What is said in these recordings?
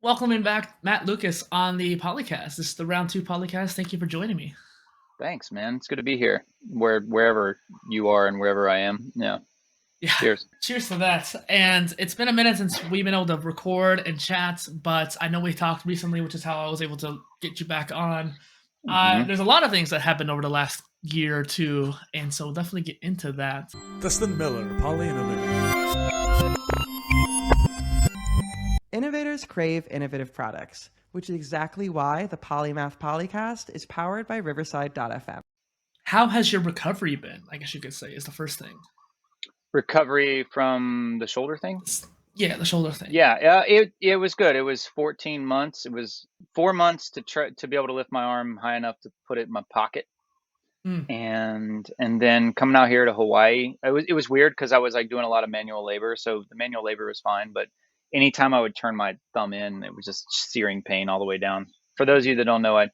Welcoming back Matt Lucas on the PolyCast. This is the round two PolyCast. Thank you for joining me. Thanks, man. It's good to be here. Wherever you are and wherever I am. Yeah. Yeah, Cheers. cheers to that. And it's been a minute since we've been able to record and chat, but I know we talked recently, which is how I was able to get you back on. hmm There's a lot of things that happened over the last year or two, and so we'll definitely get into that. Dustin Miller, poly-innovator. Innovators crave innovative products, which is exactly why the Polymath Polycast is powered by Riverside.fm. How has your recovery been? I guess you could say is the first thing. Recovery from the shoulder thing? Yeah, the shoulder thing. Yeah, it was good. It was 14 months. It was 4 months to try to be able to lift my arm high enough to put it in my pocket. Mm. And then coming out here to Hawaii, it was weird because I was like doing a lot of manual labor. So the manual labor was fine, but anytime I would turn my thumb in, it was just searing pain all the way down. For those of you that don't know, I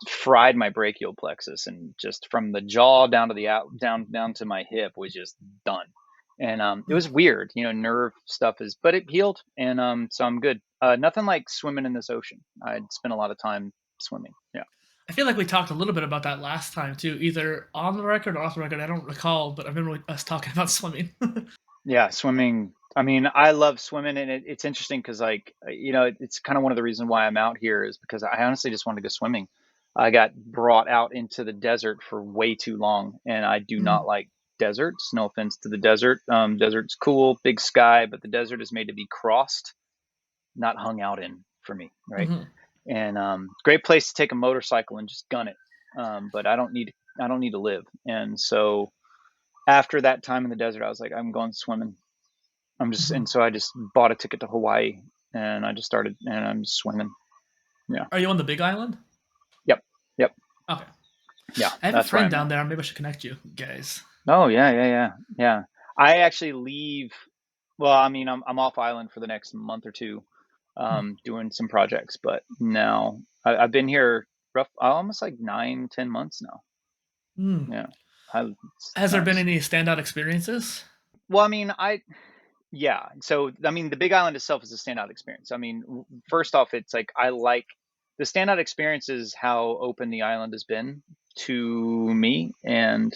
fried my brachial plexus, and just from the jaw down to the down to my hip was just done. And it was weird, nerve stuff but it healed, and so I'm good. Nothing like swimming in this ocean. I'd spent a lot of time swimming. Yeah. I feel like we talked a little bit about that last time too, either on the record or off the record. I don't recall, but I remember us talking about swimming. Yeah, swimming. I mean, I love swimming, and it's interesting because, like, it's kind of one of the reasons why I'm out here is because I honestly just wanted to go swimming. I got brought out into the desert for way too long, and I do not Mm. like deserts. No offense to the desert. Desert's cool, big sky, but the desert is made to be crossed, not hung out in for me, right? Mm-hmm. And great place to take a motorcycle and just gun it. But I don't need to live. And so after that time in the desert, I was like, I'm going swimming. Mm-hmm. And so I just bought a ticket to Hawaii, and I just started, and I'm just swimming. Yeah. Are you on the Big Island? Yep. Yep. Okay. Yeah. I have a That's where friend I'm down at. there. Maybe I should connect you guys. Oh yeah, yeah, yeah, yeah. I actually leave. Well, I mean, I'm off island for the next month or two, Hmm. doing some projects. But now I've been here almost like 9, 10 months now. Hmm. Yeah. It's Has there been nice. any standout experiences? Well, I mean, yeah. So, I mean, the Big Island itself is a standout experience. I mean, first off, it's like I like the standout experience is how open the island has been to me, and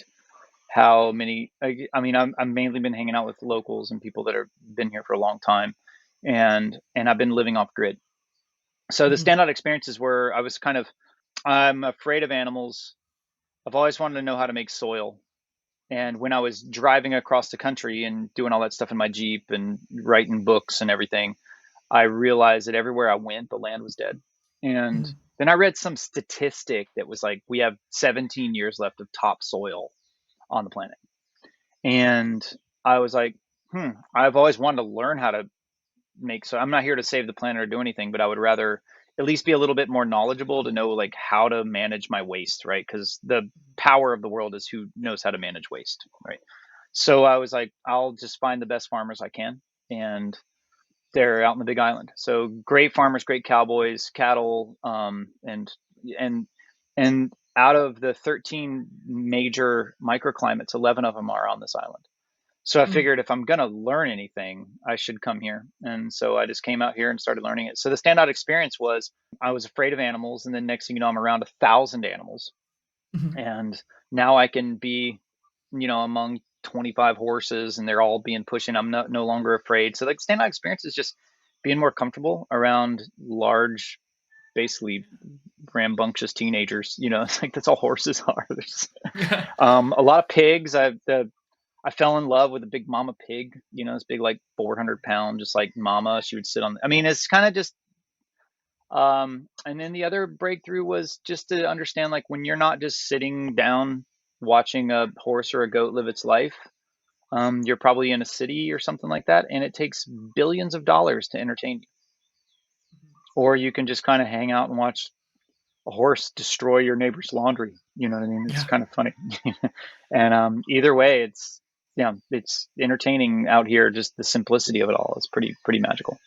how many. I mean, I've mainly been hanging out with locals and people that have been here for a long time, and I've been living off grid. So the Hmm. standout experiences were I'm afraid of animals. I've always wanted to know how to make soil. And when I was driving across the country and doing all that stuff in my Jeep and writing books and everything, I realized that everywhere I went, the land was dead. And Hmm. then I read some statistic that was like, we have 17 years left of topsoil on the planet. And I was like, I've always wanted to learn how to so I'm not here to save the planet or do anything, but I would rather at least be a little bit more knowledgeable to know like how to manage my waste, right? Because the power of the world is who knows how to manage waste, right? So I was like, I'll just find the best farmers I can, and they're out in the Big Island. So great farmers, great cowboys, cattle, and and out of the 13 major microclimates, 11 of them are on this island. So I Hmm. figured if I'm going to learn anything, I should come here. And so I just came out here and started learning it. So the standout experience was I was afraid of animals. And then next thing you know, I'm around 1,000 animals. Hmm. And now I can be, among 25 horses, and they're all being pushed, and I'm no longer afraid. So like standout experience is just being more comfortable around large, basically rambunctious teenagers. It's like that's all horses are. There's Yeah. a lot of pigs. I fell in love with a big mama pig, this big, like 400 pound, just like mama. She would sit on, I mean, it's kind of just, and then the other breakthrough was just to understand, like, when you're not just sitting down watching a horse or a goat live its life, you're probably in a city or something like that, and it takes billions of dollars to entertain you. Or you can just kind of hang out and watch a horse destroy your neighbor's laundry. You know what I mean? It's Yeah. kind of funny. And either way, it's entertaining out here. Just the simplicity of it all is pretty magical.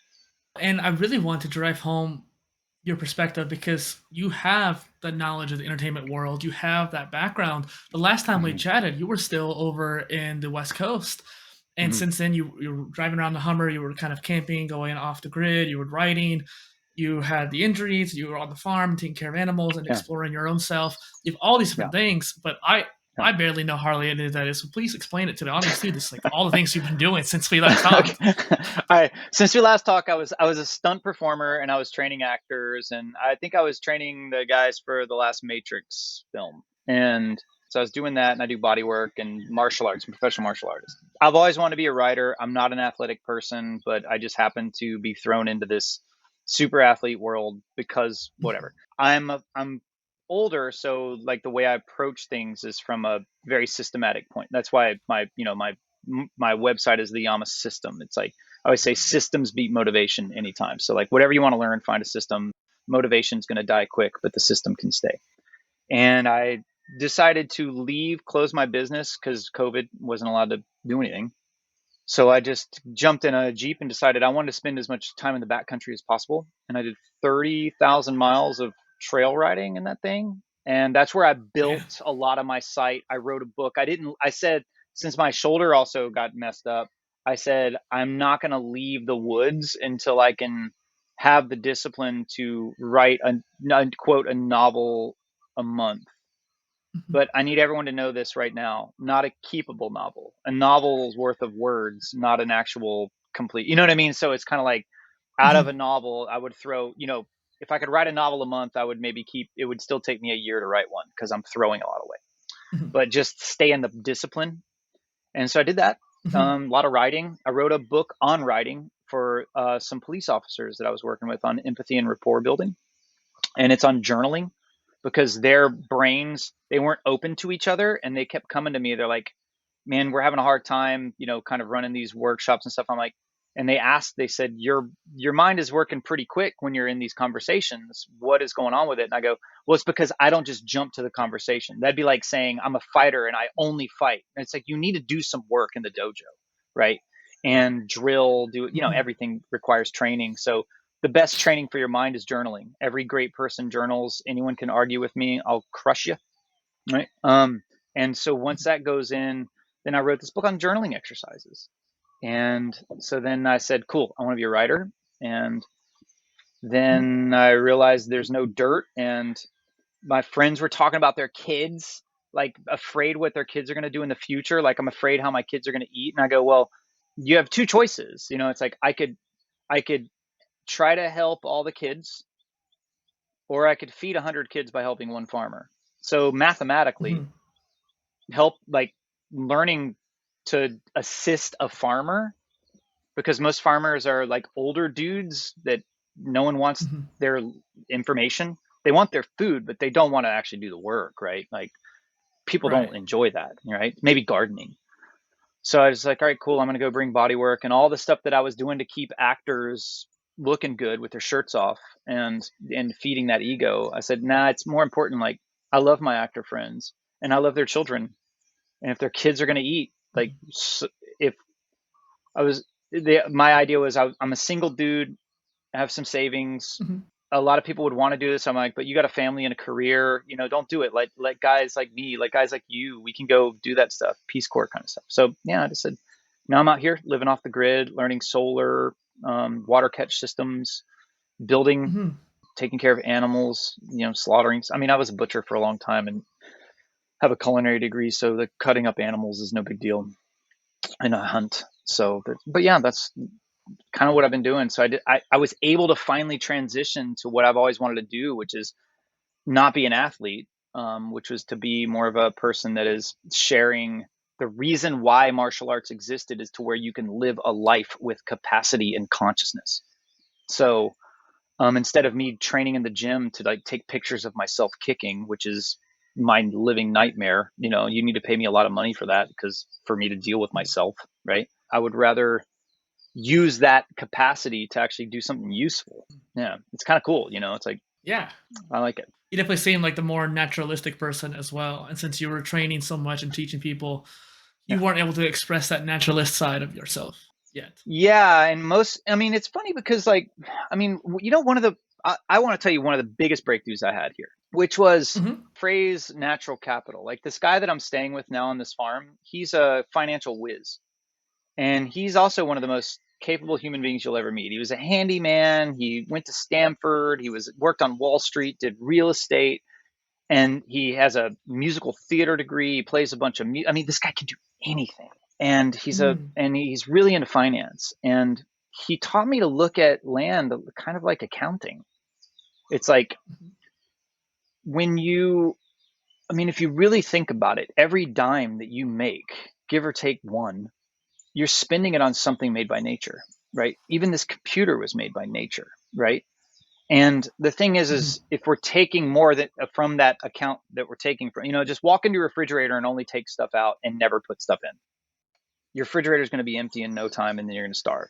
And I really want to drive home your perspective because you have the knowledge of the entertainment world. You have that background. The last time we hmm chatted, you were still over in the West Coast. And since then, you were driving around the Hummer, you were kind of camping, going off the grid, you were writing, you had the injuries, you were on the farm taking care of animals and exploring your own self. You have all these different things, but I barely know hardly any of that is. So please explain it to the audience too. Just like all the things you've been doing since we last talked. All right. Since we last talked, I was a stunt performer and I was training actors, and I think I was training the guys for the last Matrix film. And so I was doing that, and I do body work and martial arts, I'm a professional martial artist. I've always wanted to be a writer. I'm not an athletic person, but I just happened to be thrown into this super athlete world because whatever. I'm older, so like the way I approach things is from a very systematic point. That's why my website is the Yama system. It's like I always say, systems beat motivation anytime. So like whatever you want to learn, find a system. Motivation is going to die quick, but the system can stay. And I decided to close my business because COVID wasn't allowed to do anything. So I just jumped in a Jeep and decided I wanted to spend as much time in the backcountry as possible. And I did 30,000 miles of trail riding in that thing. And that's where I built a lot of my site. I wrote a book. I said, since my shoulder also got messed up, I said, I'm not going to leave the woods until I can have the discipline to write quote, a novel a month. But I need everyone to know this right now, not a keepable novel. A novel's worth of words, not an actual complete, you know what I mean? So it's kind of like out of a novel, I would throw, if I could write a novel a month, I would maybe it would still take me a year to write one because I'm throwing a lot away, but just stay in the discipline. And so I did that, a lot of writing. I wrote a book on writing for some police officers that I was working with on empathy and rapport building. And it's on journaling because their brains, they weren't open to each other. And they kept coming to me. They're like, man, we're having a hard time, kind of running these workshops and stuff. I'm like, and they said, your mind is working pretty quick when you're in these conversations. What is going on with it? And I go, well, it's because I don't just jump to the conversation. That'd be like saying I'm a fighter and I only fight. And it's like, you need to do some work in the dojo, right? And drill, everything requires training. So the best training for your mind is journaling. Every great person journals. Anyone can argue with me. I'll crush you. Right. And so once that goes in, then I wrote this book on journaling exercises. And so then I said, cool, I want to be a writer. And then I realized there's no dirt. And my friends were talking about their kids, like afraid what their kids are going to do in the future. Like, I'm afraid how my kids are going to eat. And I go, well, you have two choices. It's like I could try to help all the kids, or I could feed 100 kids by helping one farmer. So mathematically, help, like learning to assist a farmer, because most farmers are like older dudes that no one wants their information. They want their food, but they don't want to actually do the work, right? Like people don't enjoy that, right? Maybe gardening. So I was like, all right, cool. I'm going to go bring body work and all the stuff that I was doing to keep actors looking good with their shirts off and feeding that ego. I said, nah, it's more important. Like, I love my actor friends and I love their children. And if their kids are going to eat, like, if I was, my idea was I'm a single dude, I have some savings. A lot of people would want to do this. I'm like, but you got a family and a career, don't do it. Like guys like me, like guys like you, we can go do that stuff, Peace Corps kind of stuff. So yeah, I just said, now I'm out here living off the grid, learning solar, water catch systems, building, taking care of animals, slaughtering. I mean, I was a butcher for a long time and have a culinary degree. So the cutting up animals is no big deal. And I hunt. So, but yeah, that's kind of what I've been doing. So I was able to finally transition to what I've always wanted to do, which is not be an athlete, which was to be more of a person that is sharing the reason why martial arts existed is to where you can live a life with capacity and consciousness. So instead of me training in the gym to like take pictures of myself kicking, which is my living nightmare, you need to pay me a lot of money for that, because for me to deal with myself, right? I would rather use that capacity to actually do something useful. Yeah, it's kind of cool. It's like, yeah, I like it. You definitely seem like the more naturalistic person as well. And since you were training so much and teaching people, you weren't able to express that naturalist side of yourself yet. Yeah. And it's funny because I want to tell you one of the biggest breakthroughs I had here, which was phrase natural capital. Like this guy that I'm staying with now on this farm, he's a financial whiz. And he's also one of the most capable human beings you'll ever meet. He was a handyman. He went to Stanford. He worked on Wall Street, did real estate, and he has a musical theater degree. He plays a bunch of I mean, this guy can do anything. And he's really into finance. And he taught me to look at land kind of like accounting. It's like if you really think about it, every dime that you make, give or take one, you're spending it on something made by nature, right? Even this computer was made by nature, right? And the thing is if we're taking more from that account that we're taking from, just walk into a refrigerator and only take stuff out and never put stuff in. Your refrigerator is going to be empty in no time, and then you're going to starve.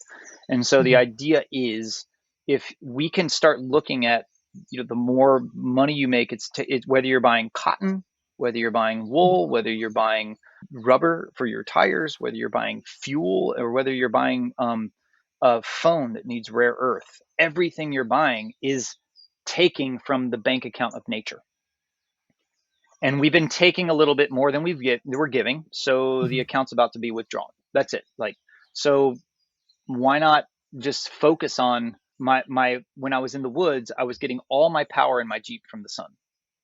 And so the idea is, if we can start looking at, the more money you make, it's whether you're buying cotton, whether you're buying wool, whether you're buying rubber for your tires, whether you're buying fuel, or whether you're buying a phone that needs rare earth, everything you're buying is taking from the bank account of nature. And we've been taking a little bit more than we're giving. So the account's about to be withdrawn. That's it. So why not just focus on when I was in the woods, I was getting all my power in my Jeep from the sun,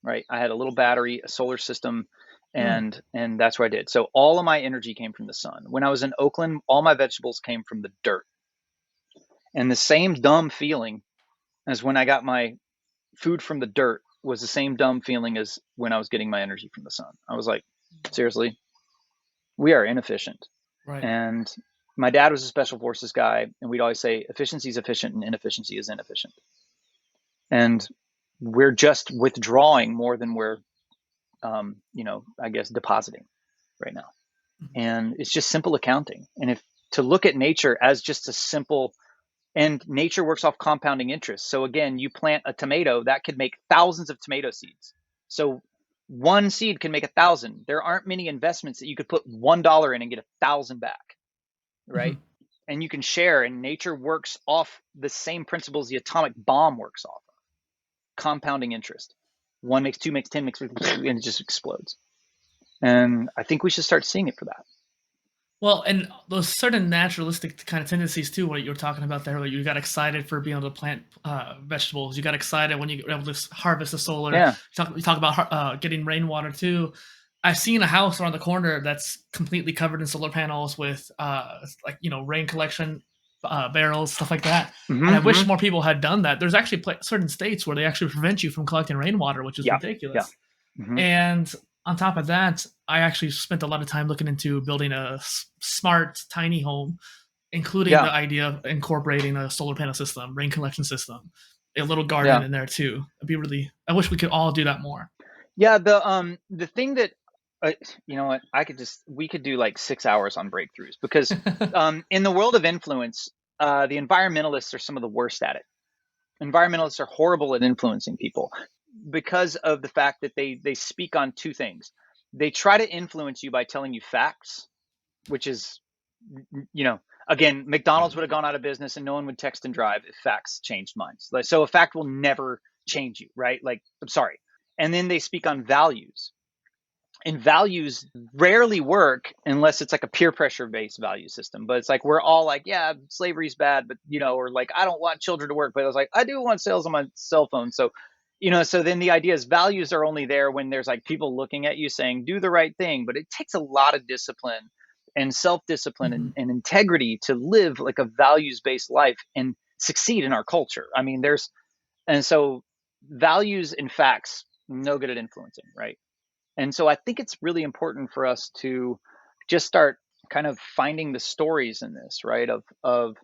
right? I had a little battery, a solar system, and that's what I did. So all of my energy came from the sun. When I was in Oakland, all my vegetables came from the dirt. And the same dumb feeling as when I got my food from the dirt was the same dumb feeling as when I was getting my energy from the sun. I was like, seriously, we are inefficient. Right. And my dad was a special forces guy, and we'd always say efficiency is efficient and inefficiency is inefficient. And we're just withdrawing more than we're, I guess, depositing right now. And it's just simple accounting. And to look at nature as just a simple, and nature works off compounding interest. So again, you plant a tomato that could make thousands of tomato seeds. So one seed can make 1,000. There aren't many investments that you could put $1 in and get 1,000 back, right? And you can share, and nature works off the same principles the atomic bomb works off of. Compounding interest. 1 makes 2 makes 10 makes 50, and it just explodes. And I think we should start seeing it for that. Well, and those certain naturalistic kind of tendencies too, what you were talking about there, where you got excited for being able to plant vegetables. You got excited when you were able to harvest the solar. Yeah. You talk about getting rainwater too. I've seen a house around the corner that's completely covered in solar panels with rain collection barrels, stuff like that. And I wish more people had done that. There's actually certain states where they actually prevent you from collecting rainwater, which is ridiculous. Yeah. And on top of that, I actually spent a lot of time looking into building a smart, tiny home, including the idea of incorporating a solar panel system, rain collection system, a little garden in there too. I wish we could all do that more. Yeah. The thing that, you know what, we could do like 6 hours on breakthroughs, because in the world of influence, the environmentalists are some of the worst at it. Environmentalists are horrible at influencing people, because of the fact that they speak on two things. They try to influence you by telling you facts, which is, again, McDonald's would have gone out of business and no one would text and drive if facts changed minds. So a fact will never change you, right? I'm sorry. And then they speak on values. And values rarely work unless it's like a peer pressure based value system. But it's like, we're all like, yeah, slavery's bad, but, or like, I don't want children to work, but I was like, I do want sales on my cell phone. So, so then the idea is values are only there when there's like people looking at you saying, do the right thing. But it takes a lot of discipline and self-discipline and integrity to live like a values-based life and succeed in our culture. I mean, and so values and facts, no good at influencing, right? And so I think it's really important for us to just start kind of finding the stories in this, right? Of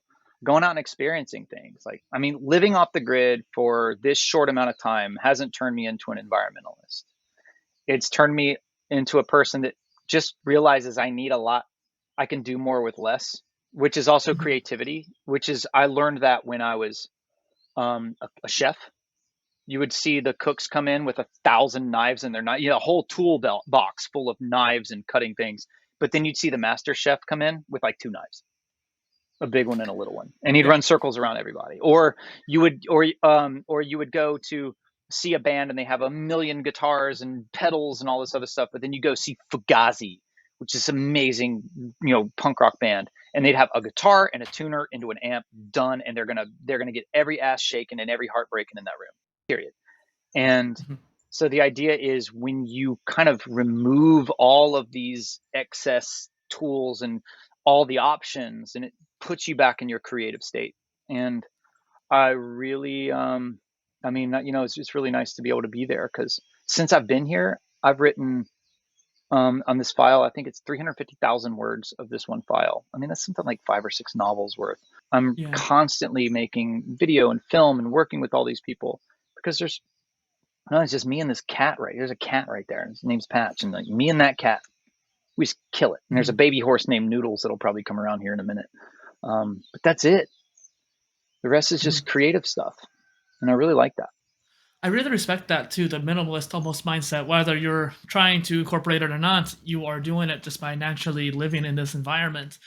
going out and experiencing things. Like, I mean, living off the grid for this short amount of time hasn't turned me into an environmentalist. It's turned me into a person that just realizes I need a lot. I can do more with less, which is also creativity, I learned that when I was a chef. You would see the cooks come in with 1,000 knives in their knife, a whole tool belt box full of knives and cutting things. But then you'd see the master chef come in with like 2 knives, a big one and a little one, and he'd run circles around everybody. Or you would go to see a band and they have 1 million guitars and pedals and all this other stuff. But then you go see Fugazi, which is amazing, punk rock band, and they'd have a guitar and a tuner into an amp done, and they're gonna get every ass shaken and every heart breaking in that room, period. And so the idea is when you kind of remove all of these excess tools and all the options, and it puts you back in your creative state. And I really, I mean, it's just really nice to be able to be there, because since I've been here, I've written on this file, I think it's 350,000 words of this one file. I mean, that's something like 5 or 6 novels worth. I'm constantly making video and film and working with all these people, because it's just me and this cat there's a cat right there, and his name's Patch, and like me and that cat, we just kill it. And there's a baby horse named Noodles that'll probably come around here in a minute. But that's it. The rest is just creative stuff. And I really like that. I really respect that too, the minimalist almost mindset. Whether you're trying to incorporate it or not, you are doing it just by naturally living in this environment.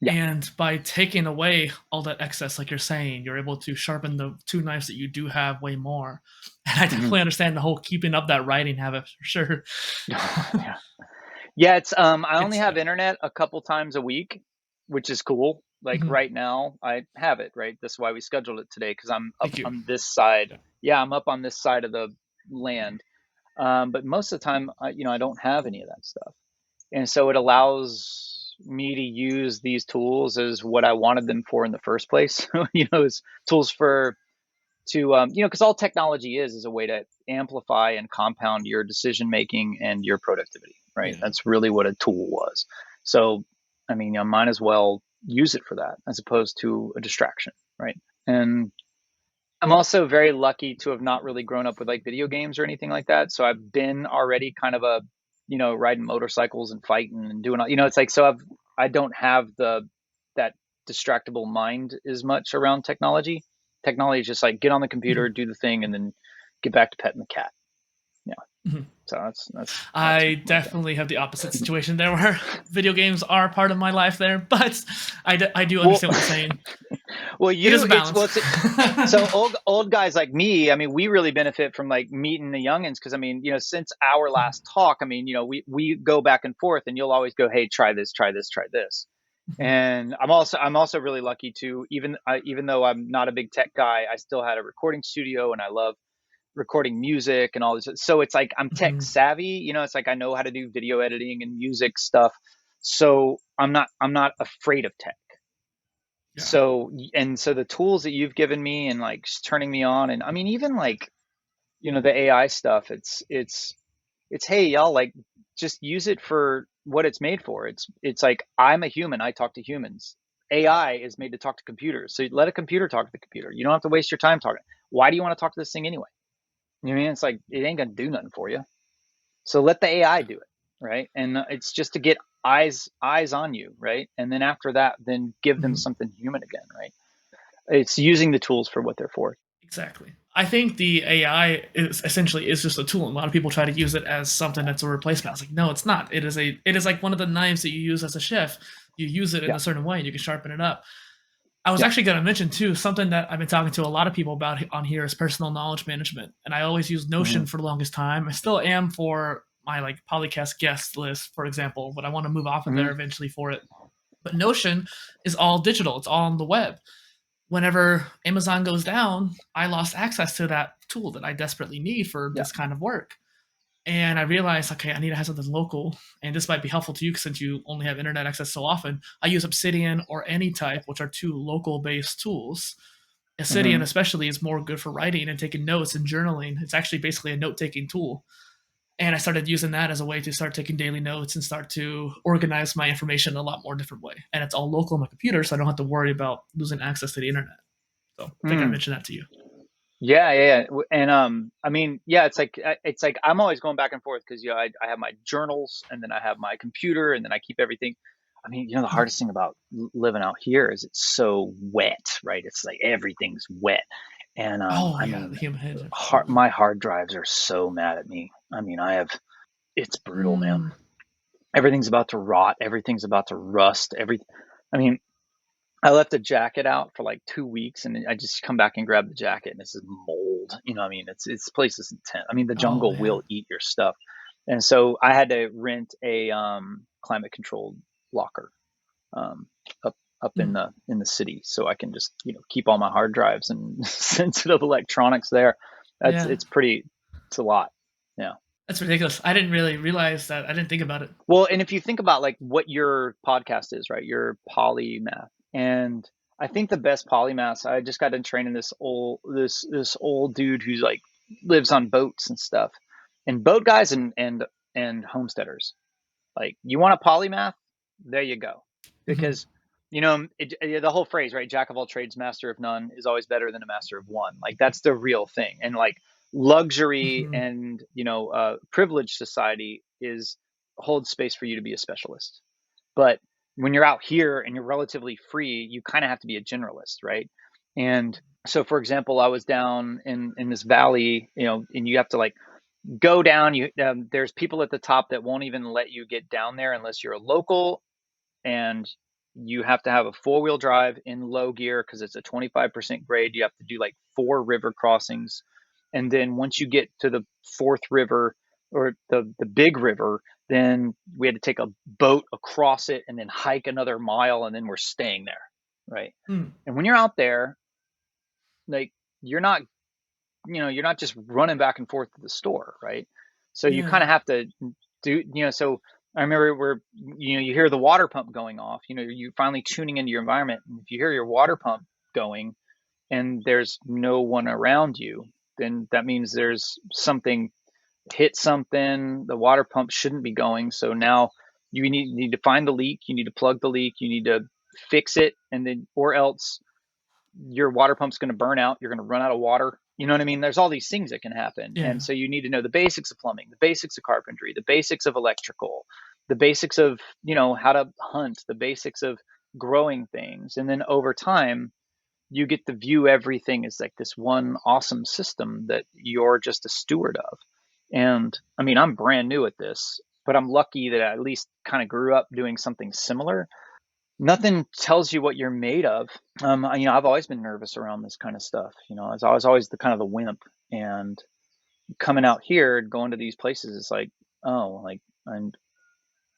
Yeah. And by taking away all that excess, like you're saying, you're able to sharpen the 2 knives that you do have way more. And I definitely understand the whole keeping up that writing habit for sure. Yeah, it's I only have internet a couple times a week, which is cool. Like right now, I have it, right? That's why we scheduled it today, because I'm up on this side. Yeah, I'm up on this side of the land. But most of the time, I don't have any of that stuff. And so it allows me to use these tools as what I wanted them for in the first place. As tools because all technology is a way to amplify and compound your decision making and your productivity, right? Yeah. That's really what a tool was. So, I mean, I might as well use it for that as opposed to a distraction, right? And I'm also very lucky to have not really grown up with like video games or anything like that. So I've been already kind of a, riding motorcycles and fighting and doing, it's like, so I don't have that distractible mind as much around technology. Technology is just like, get on the computer, do the thing, and then get back to petting the cat. Yeah. So that's I definitely have the opposite situation there, where video games are part of my life there, but I do understand what you're saying. Well, so old guys like me, I mean, we really benefit from like meeting the youngins, because I mean, since our last talk, I mean, we go back and forth, and you'll always go, hey, try this, try this, try this. And I'm also really lucky to, even though I'm not a big tech guy, I still had a recording studio, and I love recording music and all this. So it's like I'm tech savvy, it's like I know how to do video editing and music stuff. So I'm not afraid of tech. Yeah. So the tools that you've given me and like turning me on, and I mean, even like, the AI stuff, it's hey, y'all, like, just use it for what it's made for. It's like, I'm a human, I talk to humans. AI is made to talk to computers. So let a computer talk to the computer. You don't have to waste your time talking. Why do you want to talk to this thing anyway? You know what I mean? It's like, it ain't gonna do nothing for you. So let the AI do it, right? And it's just to get eyes on you, right? And then after that, then give them something human again, right? It's using the tools for what they're for. Exactly. I think the AI is just a tool. A lot of people try to use it as something that's a replacement. It's like, no, it's not. It is like one of the knives that you use as a chef. You use it in a certain way, and you can sharpen it up. I was actually going to mention too, something that I've been talking to a lot of people about on here is personal knowledge management. And I always used Notion for the longest time. I still am for my like PolyCast guest list, for example, but I want to move off of there eventually for it. But Notion is all digital. It's all on the web. Whenever Amazon goes down, I lost access to that tool that I desperately need for this kind of work. And I realized, okay, I need to have something local. And this might be helpful to you since you only have internet access so often. I use Obsidian or AnyType, which are 2 local-based tools. Obsidian especially is more good for writing and taking notes and journaling. It's actually basically a note-taking tool. And I started using that as a way to start taking daily notes and start to organize my information in a lot more different way. And it's all local on my computer, so I don't have to worry about losing access to the internet. So I think I mentioned that to you. Yeah. And I mean, yeah, it's like I'm always going back and forth, because I have my journals, and then I have my computer, and then I keep everything. I mean, the hardest thing about living out here is it's so wet, right? It's like everything's wet. And I mean, the humid my hard drives are so mad at me. I mean, it's brutal, man. Everything's about to rot. Everything's about to rust. I mean, I left a jacket out for like 2 weeks, and I just come back and grab the jacket, and this is mold. I mean, this place is intense. I mean, the jungle will eat your stuff. And so I had to rent a climate controlled locker up up in the city, so I can just, keep all my hard drives and sensitive electronics there. It's a lot. Yeah. That's ridiculous. I didn't really realize that. I didn't think about it. Well, and if you think about like what your podcast is, right? Your Polymath. And I think the best polymaths, I just got done training this old dude who's like lives on boats and stuff. And boat guys and homesteaders. Like, you want a polymath? There you go. Because the whole phrase, right? Jack of all trades, master of none is always better than a master of one. Like, that's the real thing. And like luxury and, privileged society holds space for you to be a specialist. But when you're out here and you're relatively free, you kind of have to be a generalist, right? And so, for example, I was down in this valley, and you have to like go down. There's people at the top that won't even let you get down there unless you're a local, and you have to have a 4-wheel drive in low gear because it's a 25% grade. You have to do like 4 river crossings, and then once you get to the 4th river or the big river, then we had to take a boat across it and then hike another mile, and then we're staying there, right? And when you're out there, like, you're not just running back and forth to the store, right? So you kind of have to do, so I remember where, you hear the water pump going off, you're finally tuning into your environment. And if you hear your water pump going and there's no one around you, then that means there's something hit something. The water pump shouldn't be going. So now you need to find the leak. You need to plug the leak. You need to fix it. And then, or else your water pump's going to burn out. You're going to run out of water. You know what I mean? There's all these things that can happen. Yeah. And so you need to know the basics of plumbing, the basics of carpentry, the basics of electrical, the basics of, how to hunt, the basics of growing things. And then over time, you get to view everything as like this one awesome system that you're just a steward of. And I mean, I'm brand new at this, but I'm lucky that I at least kind of grew up doing something similar. Nothing tells you what you're made of. I've always been nervous around this kind of stuff. I was always the kind of the wimp, and coming out here, going to these places, it's like, oh, like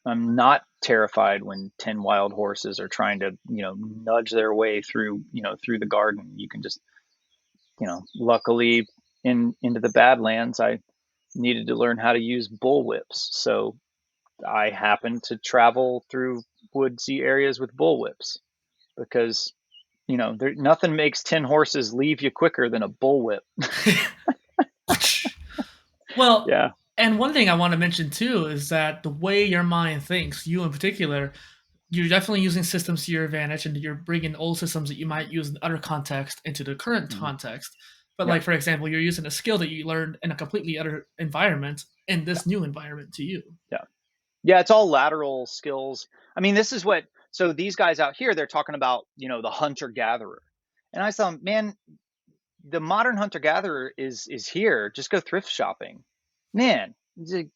I'm not terrified when 10 wild horses are trying to, nudge their way through, through the garden. You can just, luckily into the Badlands, I needed to learn how to use bullwhips. So I happened to travel through woodsy areas with bullwhips because, nothing makes 10 horses leave you quicker than a bullwhip. Well, yeah. And one thing I want to mention too is that the way your mind thinks, you in particular, you're definitely using systems to your advantage, and you're bringing old systems that you might use in other context into the current context. But like, for example, you're using a skill that you learned in a completely other environment in this new environment to you. Yeah, it's all lateral skills. I mean, this is so these guys out here, they're talking about, the hunter-gatherer. And I saw, man, the modern hunter-gatherer is here. Just go thrift shopping. Man,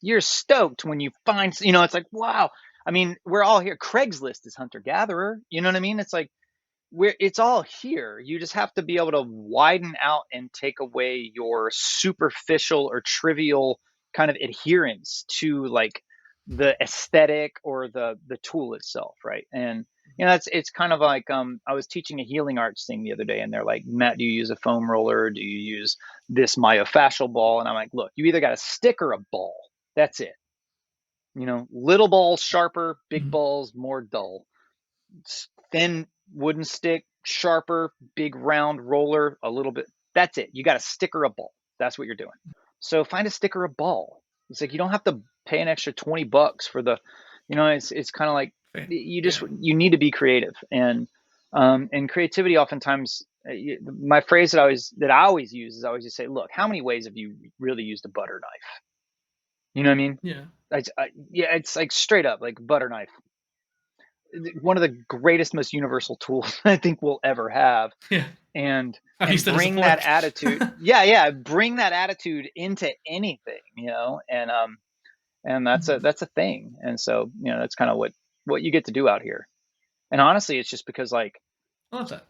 you're stoked when you find, it's like, wow. I mean, we're all here. Craigslist is hunter-gatherer. You know what I mean? It's like, it's all here. You just have to be able to widen out and take away your superficial or trivial kind of adherence to like the aesthetic or the tool itself, right? And it's kind of like I was teaching a healing arts thing the other day, and they're like, Matt, do you use a foam roller? Do you use this myofascial ball? And I'm like, look, you either got a stick or a ball. That's it. Little balls sharper, big balls more dull. Thin wooden stick, sharper, big round roller, a little bit. That's it. You got a stick or a ball. That's what you're doing. So find a stick or a ball. It's like, you don't have to pay an extra $20 for the, it's kind of like, you need to be creative. And creativity oftentimes, my phrase that I always use is I always just say, look, how many ways have you really used a butter knife? You know what I mean? Yeah. It's like straight up like butter knife. One of the greatest, most universal tools I think we'll ever have. Yeah. And bring that attitude. Bring that attitude into anything, and that's a thing. And so, that's kind of what you get to do out here. And honestly, it's just because like, I love that.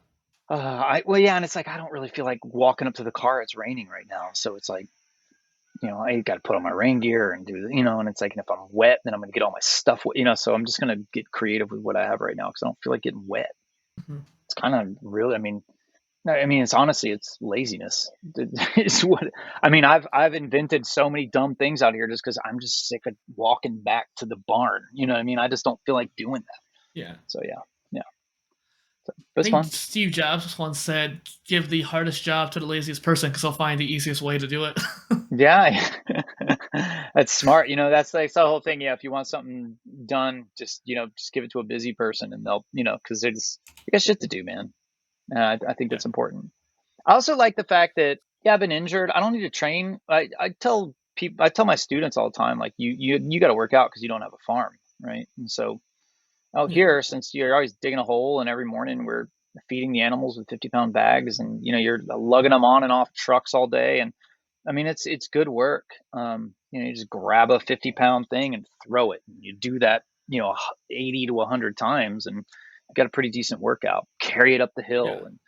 And it's like, I don't really feel like walking up to the car. It's raining right now. So it's like, I got to put on my rain gear and do, and it's like, and if I'm wet, then I'm going to get all my stuff, so I'm just going to get creative with what I have right now because I don't feel like getting wet. It's kind of really, I mean, it's honestly, it's laziness. It's what, I mean, I've invented so many dumb things out here just because I'm just sick of walking back to the barn. You know what I mean? I just don't feel like doing that. Yeah. So yeah. So, I it's think fun. Steve Jobs once said, "Give the hardest job to the laziest person because they'll find the easiest way to do it." Yeah, that's smart. That's like the whole thing. Yeah, if you want something done, just just give it to a busy person, and they'll because they got shit to do, man. I think Yeah. that's important. I also like the fact that I've been injured. I don't need to train. I tell people, I tell my students all the time, like you got to work out because you don't have a farm, right? And so out Yeah. here, since you're always digging a hole, and every morning we're feeding the animals with 50-pound bags, and you're lugging them on and off trucks all day, and I mean, it's good work. You just grab a 50-pound thing and throw it. And you do that, 80 to 100 times, and got a pretty decent workout. Carry it up the Yeah. hill and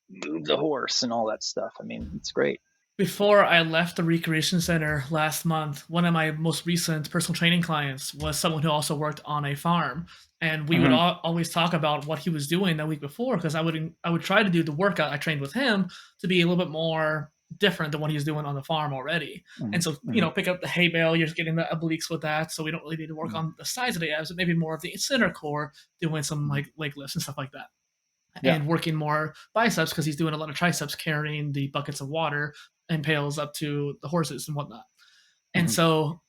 move the horse and all that stuff. I mean, it's great. Before I left the recreation center last month, one of my most recent personal training clients was someone who also worked on a farm, and we would Hmm. always talk about what he was doing that week before because I would try to do the workout I trained with him to be a little bit more different than what he was doing on the farm already. Hmm. And so, Hmm. pick up the hay bale, you're just getting the obliques with that, so we don't really need to work Hmm. on the sides of the abs, but maybe more of the center core, doing some Hmm. like leg lifts and stuff like that, Yeah. and working more biceps because he's doing a lot of triceps carrying the buckets of water and pails up to the horses and whatnot. And Hmm. so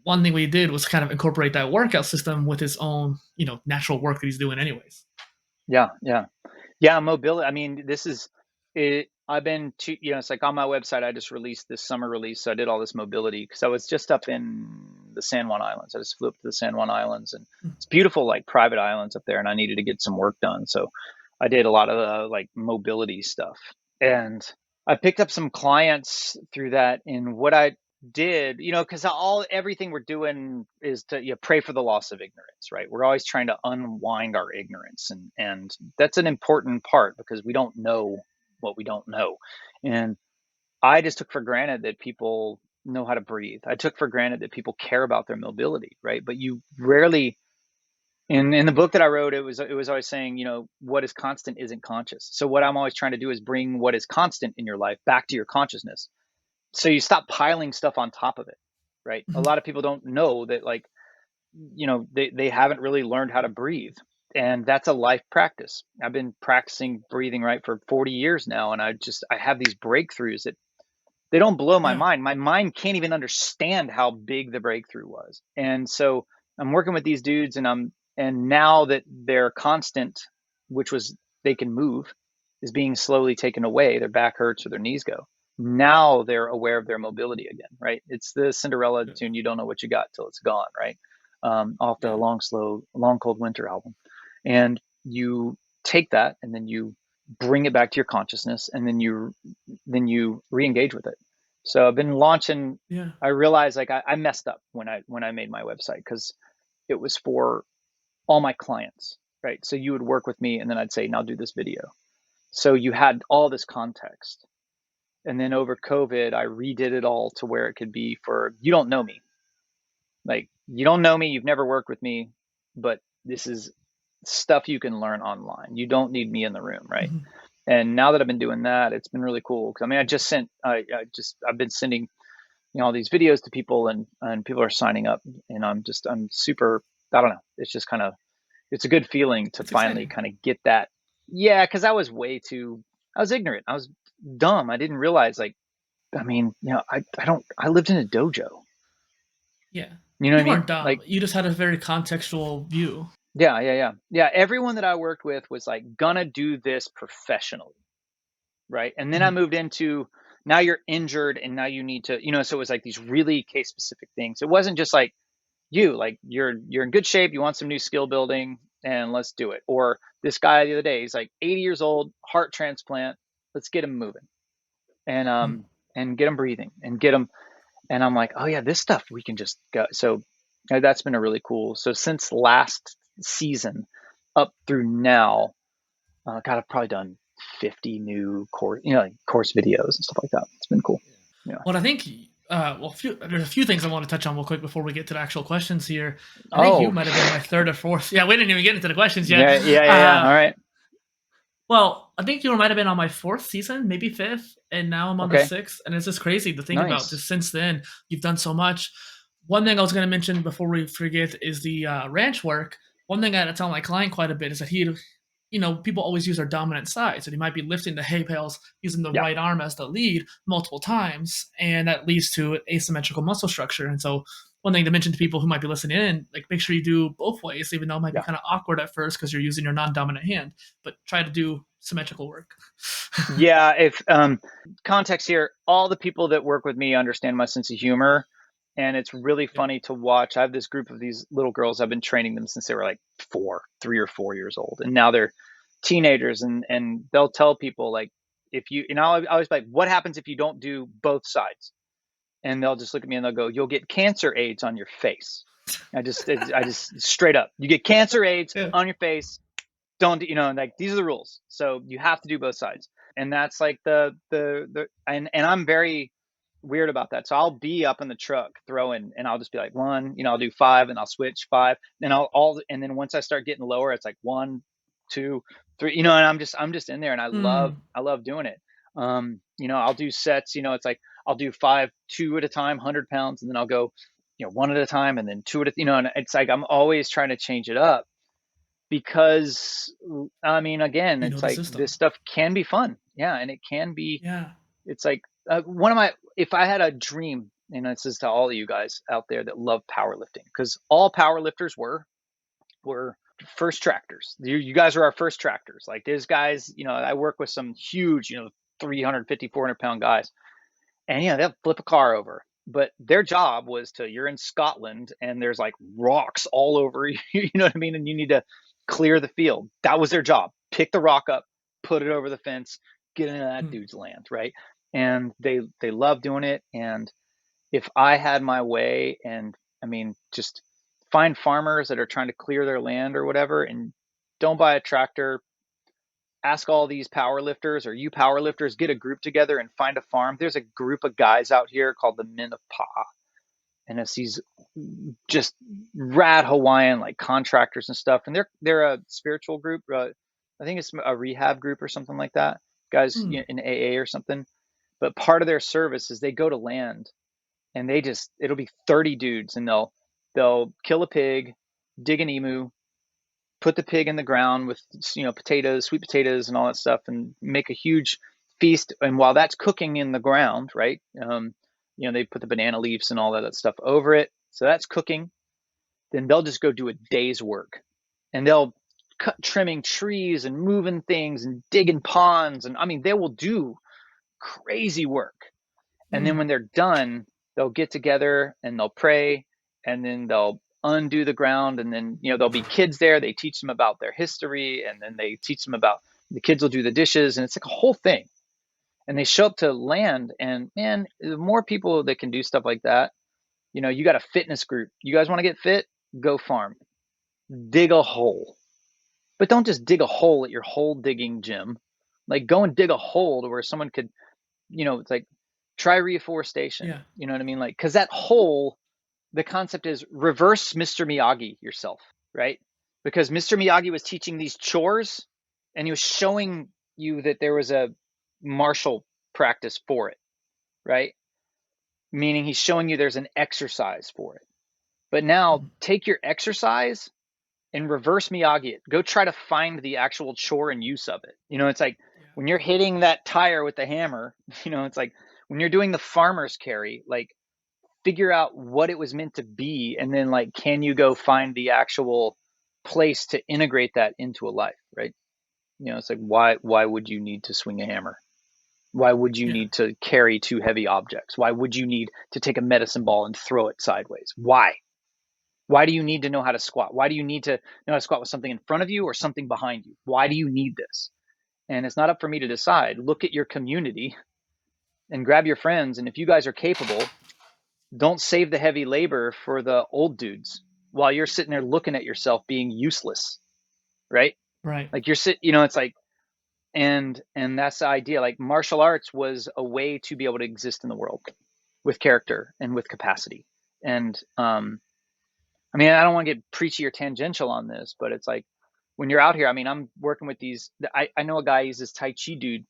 one thing we did was kind of incorporate that workout system with his own, natural work that he's doing anyways. Yeah. Yeah. Yeah, mobility. I mean, this is it. I've been to, it's like on my website, I just released this summer release. So I did all this mobility because I was just up in the San Juan Islands. I just flew up to the San Juan Islands, and it's beautiful, like private islands up there. And I needed to get some work done. So I did a lot of the like mobility stuff. And I picked up some clients through that. And what I did, because everything we're doing is to pray for the loss of ignorance, right? We're always trying to unwind our ignorance, and that's an important part because we don't know what we don't know. And I just took for granted that people know how to breathe. I took for granted that people care about their mobility, right? But you rarely in the book that I wrote, it was always saying, what is constant isn't conscious. So what I'm always trying to do is bring what is constant in your life back to your consciousness, so you stop piling stuff on top of it, right? A lot of people don't know that, like, they haven't really learned how to breathe, and that's a life practice. I've been practicing breathing right for 40 years now, and I have these breakthroughs that they don't blow my Yeah. mind. My mind can't even understand how big the breakthrough was. And so I'm working with these dudes, and now that their constant, which was they can move, is being slowly taken away. Their back hurts or their knees go. Now they're aware of their mobility again, right? It's the Cinderella tune. You don't know what you got till it's gone, right? Off the Yeah. Long Cold Winter album. And you take that and then you bring it back to your consciousness, and then you re-engage with it. So I've been launching. Yeah. I realized, like, I messed up when I made my website because it was for all my clients, right? So you would work with me, and then I'd say, now do this video. So you had all this context. And then over COVID, I redid it all to where it could be for, you don't know me. Like, you don't know me, you've never worked with me, but this is stuff you can learn online. You don't need me in the room, right? Mhm. And now that I've been doing that, it's been really cool. Cause I mean, I've been sending, all these videos to people, and people are signing up, and I'm super, I don't know. It's just it's a good feeling to It's finally exciting. kind of get that. Yeah. Cause I was ignorant. I was dumb. I didn't realize, like, I mean, I lived in a dojo. Yeah. You know what I You mean? weren't dumb. Like, You just had a very contextual view. yeah, yeah, yeah. Yeah. Everyone that I worked with was like, gonna do this professionally. Right. And then I Mhm. moved into, now you're injured and now you need to, so it was like these really case specific things. It wasn't just like you're in good shape, you want some new skill building, and let's do it. Or this guy the other day, he's like 80 years old, heart transplant, let's get him moving, and Mhm. and get him breathing and get him. And I'm like, oh yeah, this stuff we can just go. So that's been a really cool. So since last season up through now, God, I've probably done 50 new course, like course videos and stuff like that. It's been cool. Yeah. Well, I think there's a few things I want to touch on real quick before we get to the actual questions here. I think you Oh, might have been my third or fourth. Yeah, we didn't even get into the questions yet. yeah, yeah, yeah, yeah. All right. Well, I think you might have been on my fourth season, maybe fifth, and now I'm on the Okay. sixth. And it's just crazy to think about. Nice. Just since then, you've done so much. One thing I was going to mention before we forget is the ranch work. One thing I tell my client quite a bit is that people always use their dominant side. So he might be lifting the hay bales using the Yeah. right arm as the lead multiple times, and that leads to asymmetrical muscle structure. And so, one thing to mention to people who might be listening in, like make sure you do both ways, even though it might be Yeah. kind of awkward at first because you're using your non-dominant hand, but try to do symmetrical work. Yeah. If context here, all the people that work with me understand my sense of humor. And it's really Yeah. funny to watch. I have this group of these little girls. I've been training them since they were like 3 or 4 years old. And now they're teenagers, and they'll tell people like, if you, and I always be like, what happens if you don't do both sides? And they'll just look at me and they'll go, you'll get cancer AIDS on your face. I just straight up, you get cancer AIDS Yeah. on your face. Don't, like, these are the rules. So you have to do both sides. And that's like and I'm very weird about that. So I'll be up in the truck throwing, and I'll just be like, one, I'll do five, and I'll switch five. Then and then once I start getting lower, it's like one, two, three, and I'm just in there, and I love doing it. I'll do sets, it's like, I'll do 5, 2 at a time, 100 pounds. And then I'll go, one at a time, and then two at a, and it's like, I'm always trying to change it up. Because again, You know it's the like system. this stuff can be fun. Yeah. And it can be, Yeah. it's like if I had a dream, this is to all of you guys out there that love powerlifting, because all powerlifters were first tractors. You guys are our first tractors. Like, there's guys, I work with some huge, 350, 400-pound guys, and they'll flip a car over. But their job was you're in Scotland and there's like rocks all over you, you know what I mean? And you need to clear the field. That was their job. Pick the rock up, put it over the fence, get into that dude's land, right? And they love doing it. And if I had my way, and just find farmers that are trying to clear their land or whatever, and don't buy a tractor. Ask all these power lifters, or you power lifters, get a group together and find a farm. There's a group of guys out here called the Men of Pa, and it's these just rad Hawaiian like contractors and stuff, and they're a spiritual group. I think it's a rehab group or something like that. Guys in AA or something. But part of their service is they go to land, and it'll be 30 dudes, and they'll kill a pig, dig an emu, put the pig in the ground with potatoes, sweet potatoes, and all that stuff, and make a huge feast. And while that's cooking in the ground, right, they put the banana leaves and all that stuff over it, so that's cooking. Then they'll just go do a day's work, and they'll trimming trees and moving things and digging ponds, and they will do crazy work. And then when they're done, they'll get together and they'll pray, and then they'll undo the ground, and then there'll be kids there. They teach them about their history, and then they teach them about, the kids will do the dishes, and it's like a whole thing. And they show up to land, and man, the more people that can do stuff like that, you got a fitness group. You guys want to get fit? Go farm. Dig a hole. But don't just dig a hole at your hole digging gym. Like, go and dig a hole to where someone could, it's like, try reforestation. Yeah. You know what I mean? Like, because that hole, the concept is reverse Mr. Miyagi yourself, right? Because Mr. Miyagi was teaching these chores, and he was showing you that there was a martial practice for it, right? Meaning he's showing you there's an exercise for it. But now take your exercise and reverse Miyagi it. Go try to find the actual chore and use of it. It's like when you're hitting that tire with the hammer, it's like when you're doing the farmer's carry, like, figure out what it was meant to be, and then, like, can you go find the actual place to integrate that into a life, right? It's like, why would you need to swing a hammer? Why would you need to carry 2 heavy objects? Why would you need to take a medicine ball and throw it sideways? Why do you need to know how to squat? Why do you need to know how to squat with something in front of you or something behind you? Why do you need this? And it's not up for me to decide. Look at your community and grab your friends, and if you guys are capable, don't save the heavy labor for the old dudes while you're sitting there looking at yourself being useless, right? Right. Like, it's like, and that's the idea. Like, martial arts was a way to be able to exist in the world with character and with capacity. And I don't want to get preachy or tangential on this, but it's like, when you're out here, I mean, I'm working with these. I know a guy, he's this Tai Chi dude,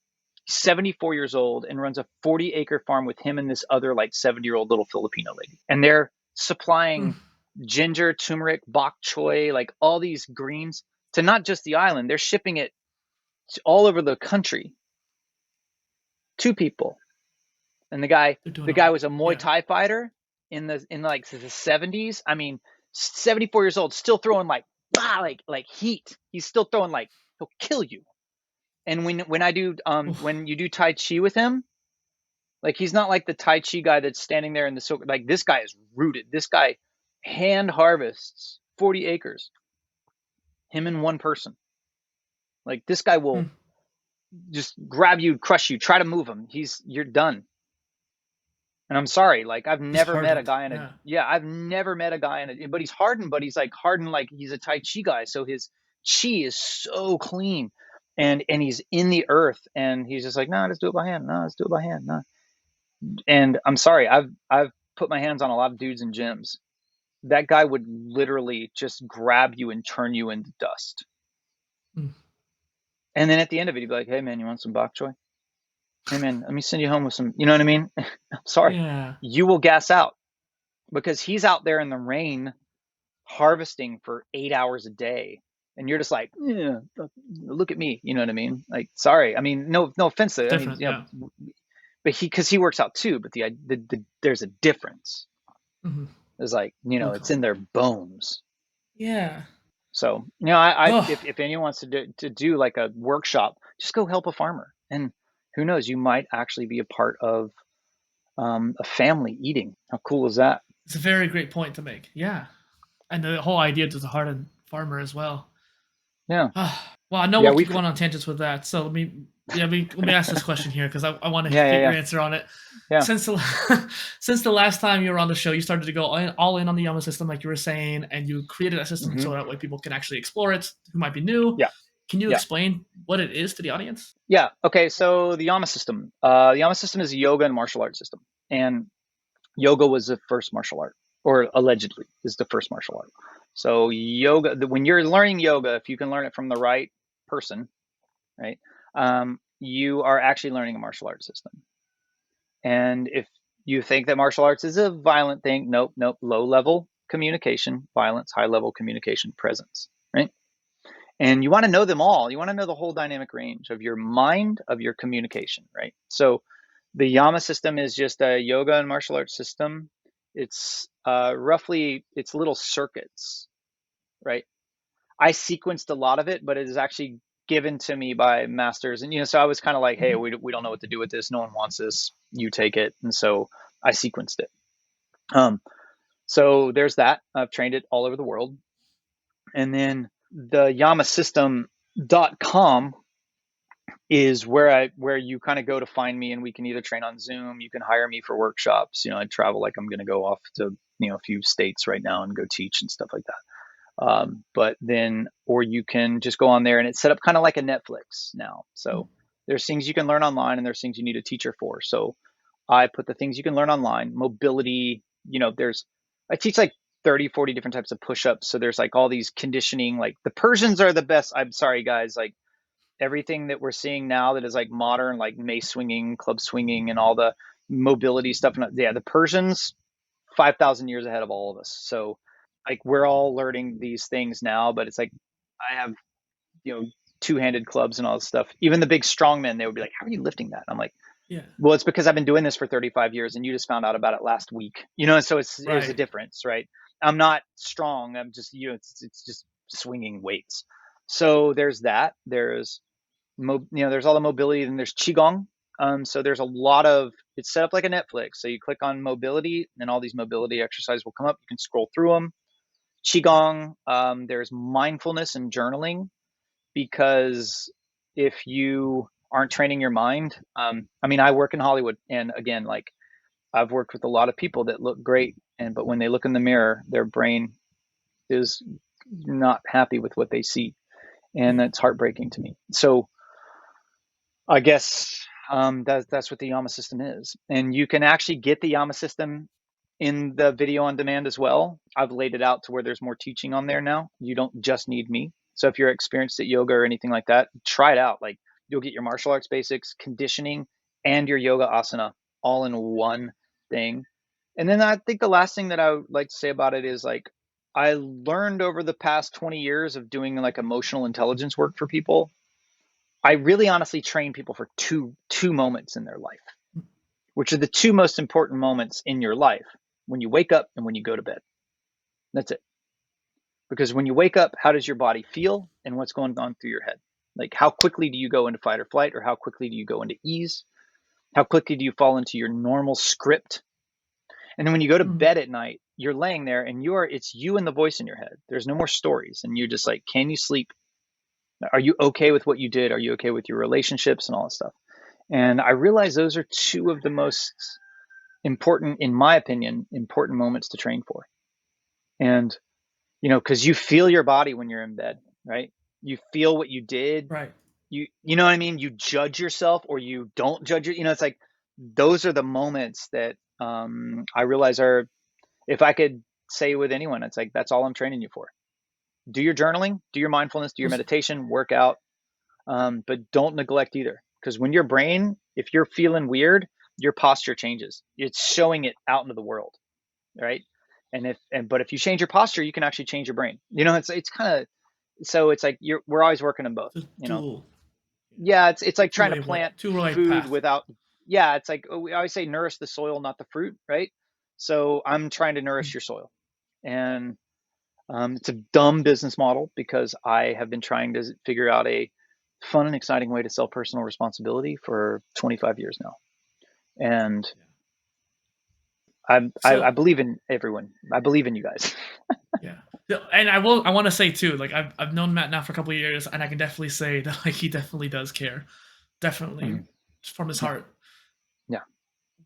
74 years old, and runs a 40-acre farm with him and this other like 70-year-old little Filipino lady. And they're supplying ginger, turmeric, bok choy, like all these greens to not just the island. They're shipping it all over the country to people. And the guy was a Muay Thai fighter in like the 70s. I mean, 74 years old, still throwing like heat. He's still throwing like, he'll kill you. And when I do when you do Tai Chi with him, like he's not like the Tai Chi guy that's standing there in the silk. Like this guy is rooted. This guy hand harvests 40 acres. Him and one person. Like this guy will just grab you, crush you, try to move him. You're done. And I'm sorry, like I've never met a guy in a I've never met a guy in a, but he's hardened, but he's like hardened like he's a Tai Chi guy. So his chi is so clean, and he's in the earth, and he's just like, no, let's do it by hand. No, let's do it by hand. No. And I'm sorry, I've put my hands on a lot of dudes in gyms. That guy would literally just grab you and turn you into dust. And then at the end of it, he'd be like, hey man, you want some bok choy? Hey man, let me send you home with some, you know what I mean? I'm sorry. You will gas out because he's out there in the rain harvesting for 8 hours a day. And you're just like, yeah, look at me. You know what I mean? Like, sorry. I mean, no offense to it. I mean, you know, but because he works out too, but there's a difference. It's like, you know, it's in their bones. Yeah. So, you know, if anyone wants to do like a workshop, just go help a farmer. And who knows, you might actually be a part of a family eating. How cool is that? It's a very great point to make. Yeah. And the whole idea to the hardened farmer as well. Yeah. Well, I know we'll keep going on tangents with that. So let me ask this question here because I want to get your answer on it. Yeah. Since the last time you were on the show, you started to go all in on the Yama system, like you were saying, and you created a system so that way people can actually explore it who might be new. Yeah. Can you explain what it is to the audience? Yeah. Okay. So the Yama system. The Yama system is a yoga and martial arts system, and yoga was the first martial art, or allegedly is the first martial art. So yoga, when you're learning yoga, if you can learn it from the right person, right, you are actually learning a martial arts system. And if you think that martial arts is a violent thing, nope. Low level communication, violence, high level communication, presence, right? And you want to know them all. You want to know the whole dynamic range of your mind, of your communication, right? So the Yama system is just a yoga and martial arts system. It's roughly, it's little circuits, right? I sequenced a lot of it, but it is actually given to me by masters. And, you know, so I was kind of like, hey, we don't know what to do with this. No one wants this. You take it. And so I sequenced it. So there's that. I've trained it all over the world. And then the yamasystem.com is where you kind of go to find me, and we can either train on Zoom. You can hire me for workshops. You know, I travel, like I'm going to go off to, you know, a few states right now and go teach and stuff like that. But then, or you can just go on there, and it's set up kind of like a Netflix now. So there's things you can learn online, and there's things you need a teacher for. So I put the things you can learn online, mobility, you know, I teach like 30, 40 different types of push-ups. So there's like all these conditioning, like the Persians are the best. I'm sorry, guys. Like everything that we're seeing now that is like modern, like mace swinging, club swinging, and all the mobility stuff. Yeah, the Persians, 5,000 years ahead of all of us. So like we're all learning these things now, but it's like I have, you know, two-handed clubs and all this stuff. Even the big strong men, they would be like, how are you lifting that? I'm like, yeah, well, it's because I've been doing this for 35 years and you just found out about it last week, you know? And so there's a difference, right? I'm not strong. I'm just, you know, it's just swinging weights. So there's that. There's, there's all the mobility, and there's Qigong. So there's a lot of, it's set up like a Netflix. So you click on mobility, and all these mobility exercises will come up. You can scroll through them. Qigong, there's mindfulness and journaling, because if you aren't training your mind, I mean, I work in Hollywood, and again, like I've worked with a lot of people that look great, but when they look in the mirror, their brain is not happy with what they see, and that's heartbreaking to me. So I guess that's what the Yama system is, and you can actually get the Yama system in the video on demand as well. I've laid it out to where there's more teaching on there now. You don't just need me. So if you're experienced at yoga or anything like that, try it out. Like you'll get your martial arts basics, conditioning, and your yoga asana all in one thing. And then I think the last thing that I would like to say about it is like, I learned over the past 20 years of doing like emotional intelligence work for people. I really honestly train people for two moments in their life, which are the two most important moments in your life: when you wake up and when you go to bed. That's it. Because when you wake up, how does your body feel and what's going on through your head? Like how quickly do you go into fight or flight, or how quickly do you go into ease? How quickly do you fall into your normal script? And then when you go to bed at night, you're laying there and it's you and the voice in your head. There's no more stories. And you're just like, can you sleep? Are you okay with what you did? Are you okay with your relationships and all that stuff? And I realize those are two of the most important, in my opinion, important moments to train for. And, you know, because you feel your body when you're in bed, right? You feel what you did. Right. You know what I mean? You judge yourself or you don't judge it. You know, it's like, those are the moments that I realize are, if I could say with anyone, it's like, that's all I'm training you for. Do your journaling, do your mindfulness, do your meditation, work out, but don't neglect either. Because when your brain, if you're feeling weird, your posture changes. It's showing it out into the world, right? But if you change your posture, you can actually change your brain. You know, it's kind of, so it's like we're always working on both. You know, yeah, it's like trying to plant food without. Yeah, it's like we always say, nourish the soil, not the fruit, right? So I'm trying to nourish your soil, and it's a dumb business model because I have been trying to figure out a fun and exciting way to sell personal responsibility for 25 years now. And I believe in everyone. I believe in you guys. Yeah. And I want to say too, like I've known Matt now for a couple of years, and I can definitely say that like he definitely does care. Definitely from his heart. Yeah.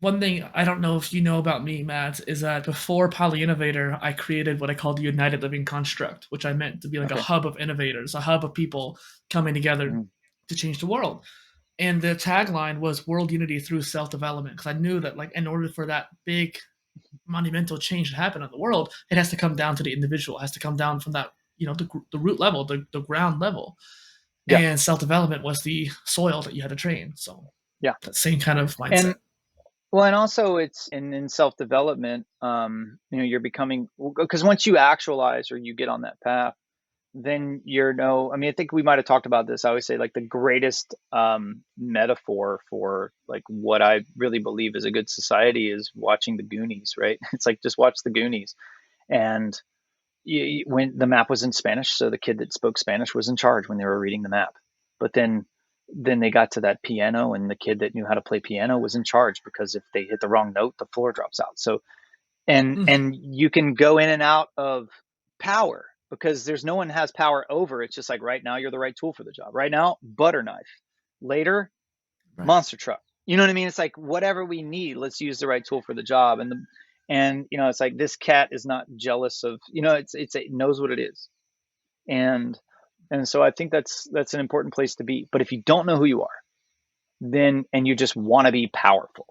One thing I don't know if you know about me, Matt, is that before poly-innovator, I created what I called the United Living Construct, which I meant to be like a hub of innovators, a hub of people coming together to change the world. And the tagline was world unity through self-development, because I knew that like in order for that big monumental change to happen in the world, it has to come down to the individual. It has to come down from that, you know, the root level, the ground level. Yeah. And self-development was the soil that you had to train. So yeah, that same kind of mindset. And also it's in self-development, you know, you're becoming, because once you actualize or you get on that path, then I mean, I think we might have talked about this. I always say like the greatest metaphor for like what I really believe is a good society is watching the Goonies, right? It's like, just watch the Goonies. And when the map was in Spanish, so the kid that spoke Spanish was in charge when they were reading the map. But then they got to that piano, and the kid that knew how to play piano was in charge, because if they hit the wrong note, the floor drops out. So, and you can go in and out of power, because there's no one has power over. It's just like, right now you're the right tool for the job. Right now, butter knife. Later, monster truck. You know what I mean? It's like, whatever we need, let's use the right tool for the job. And you know, it's like, this cat is not jealous of, you know, it knows what it is. And so I think that's an important place to be. But if you don't know who you are, then, and you just want to be powerful,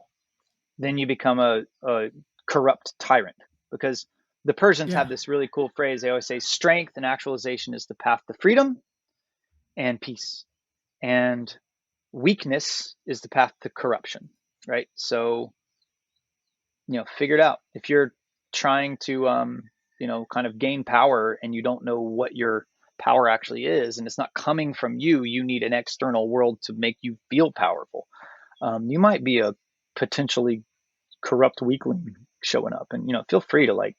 then you become a corrupt tyrant. Because the Persians have this really cool phrase. They always say, strength and actualization is the path to freedom and peace, and weakness is the path to corruption, right? So, you know, figure it out. If you're trying to you know, kind of gain power, and you don't know what your power actually is, and it's not coming from you, you need an external world to make you feel powerful. You might be a potentially corrupt weakling showing up, and, you know, feel free to like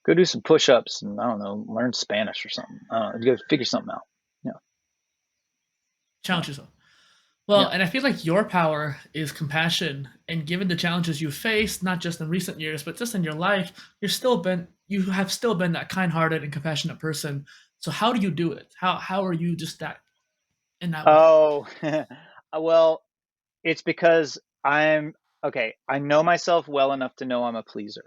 go do some push-ups and, I don't know, learn Spanish or something. Go figure something out. Yeah. Challenge yourself. Well, and I feel like your power is compassion, and given the challenges you faced, not just in recent years, but just in your life, you have still been that kind-hearted and compassionate person. So how do you do it? How are you just that in that way? Oh, well, it's because I know myself well enough to know I'm a pleaser.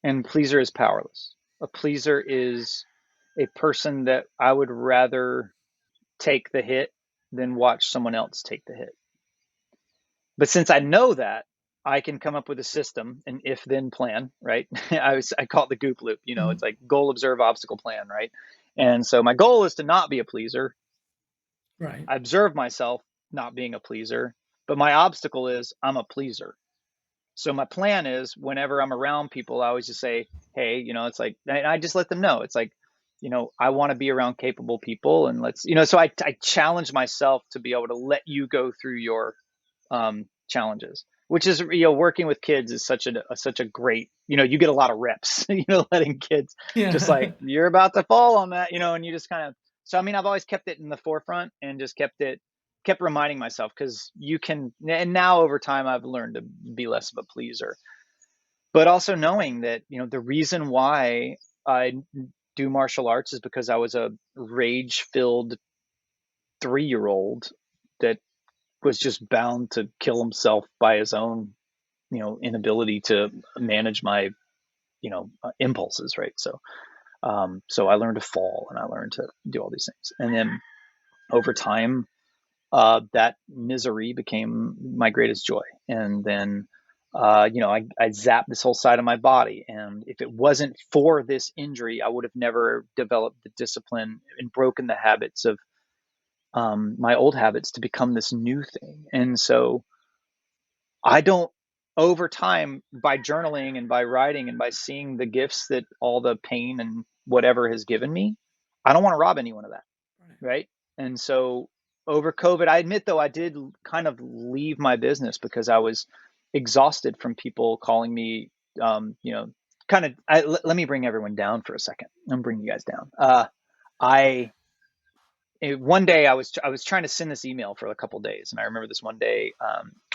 And pleaser is powerless. A pleaser is a person that I would rather take the hit than watch someone else take the hit. But since I know that, I can come up with a system, an if-then plan, right? I call it the goop loop. You know, it's like goal, observe, obstacle, plan, right? And so my goal is to not be a pleaser. Right. I observe myself not being a pleaser, but my obstacle is I'm a pleaser. So my plan is whenever I'm around people, I always just say, hey, it's like, and I just let them know. It's like, I want to be around capable people, and let's, so I challenge myself to be able to let you go through your challenges, which is, working with kids is such a great, you get a lot of reps, letting kids just like, Yeah. you're about to fall on that, and you just kind of, so, I mean, I've always kept it in the forefront and just kept reminding myself, because you can, and now over time I've learned to be less of a pleaser, but also knowing that, the reason why I do martial arts is because I was a rage-filled 3-year-old that was just bound to kill himself by his own, inability to manage my, impulses, right? So, so I learned to fall, and I learned to do all these things, and then over time, that misery became my greatest joy. And then, I zapped this whole side of my body. And if it wasn't for this injury, I would have never developed the discipline and broken the habits of my old habits to become this new thing. And so I don't, over time, by journaling and by writing and by seeing the gifts that all the pain and whatever has given me, I don't want to rob anyone of that. Right. And so over COVID, I admit, though, I did kind of leave my business because I was exhausted from people calling me, let me bring everyone down for a second. I'm bringing you guys down. One day I was trying to send this email for a couple of days. And I remember this one day,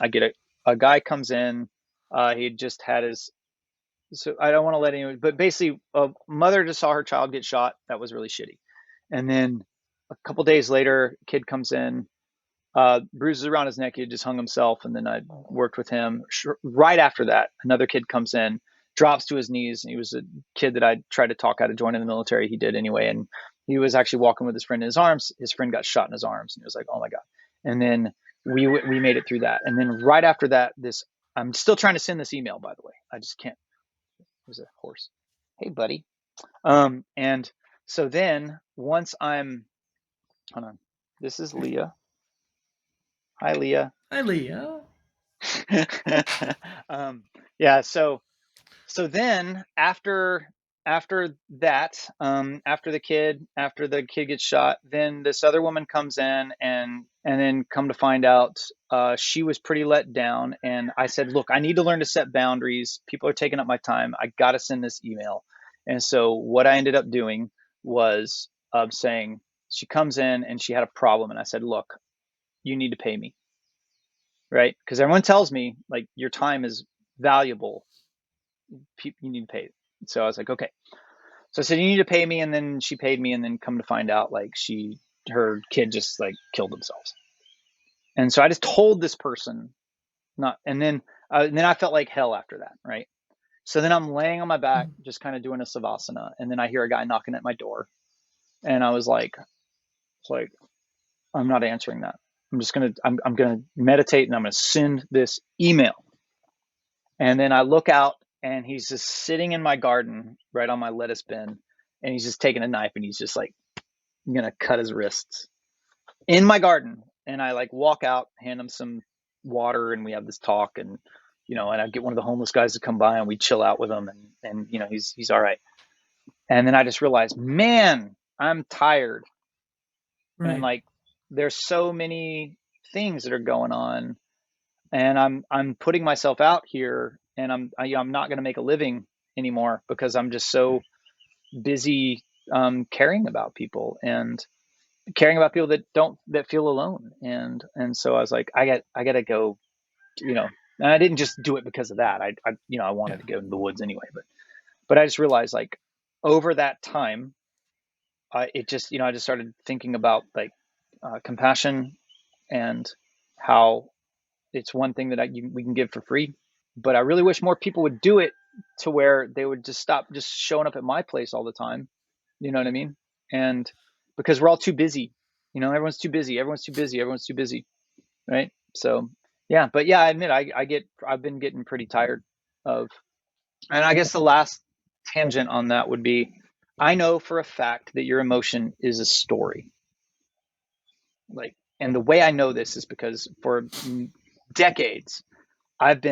I get a guy comes in, he had just had so I don't want to let anyone, but basically a mother just saw her child get shot. That was really shitty. And then a couple days later, a kid comes in, bruises around his neck. He had just hung himself. And then I worked with him. Right after that, another kid comes in, drops to his knees. He was a kid that I tried to talk out of joining the military. He did anyway. And he was actually walking with his friend in his arms. His friend got shot in his arms. And he was like, oh my God. And then we made it through that. And then right after that, I'm still trying to send this email, by the way. I just can't. There's a horse. Hey, buddy. And so then hold on. This is Leah. Hi, Leah. Hi, Leah. Yeah. So then after that, after the kid gets shot, then this other woman comes in, and then come to find out, she was pretty let down. And I said, look, I need to learn to set boundaries. People are taking up my time. I got to send this email. And so what I ended up doing was saying, she comes in and she had a problem. And I said, look, you need to pay me. Right? Because everyone tells me, like, your time is valuable. You need to pay. So I was like, okay. So I said, you need to pay me. And then she paid me. And then come to find out, like, her kid just like killed themselves. And so I just told this person and then I felt like hell after that. Right. So then I'm laying on my back, just kind of doing a savasana. And then I hear a guy knocking at my door. And I was like, I'm not answering that. I'm going to meditate, and I'm going to send this email. And then I look out, and he's just sitting in my garden right on my lettuce bin. And he's just taking a knife, and he's just like, I'm going to cut his wrists in my garden. And I like walk out, hand him some water, and we have this talk. And, and I get one of the homeless guys to come by, and we chill out with him. And he's all right. And then I just realized, man, I'm tired. Right. And like, there's so many things that are going on, and I'm putting myself out here, and I'm not going to make a living anymore because I'm just so busy caring about people and caring about people that feel alone. And so I was like, I got to go, and I didn't just do it because of that. I wanted to go in the woods anyway, but I just realized, like, over that time, I just started thinking about, like, compassion, and how it's one thing that we can give for free, but I really wish more people would do it, to where they would just stop just showing up at my place all the time. You know what I mean? And because we're all too busy, everyone's too busy. Right. So, yeah, but yeah, I admit I've been getting pretty tired of, and I guess the last tangent on that would be, I know for a fact that your emotion is a story. Like, and the way I know this is because for decades I've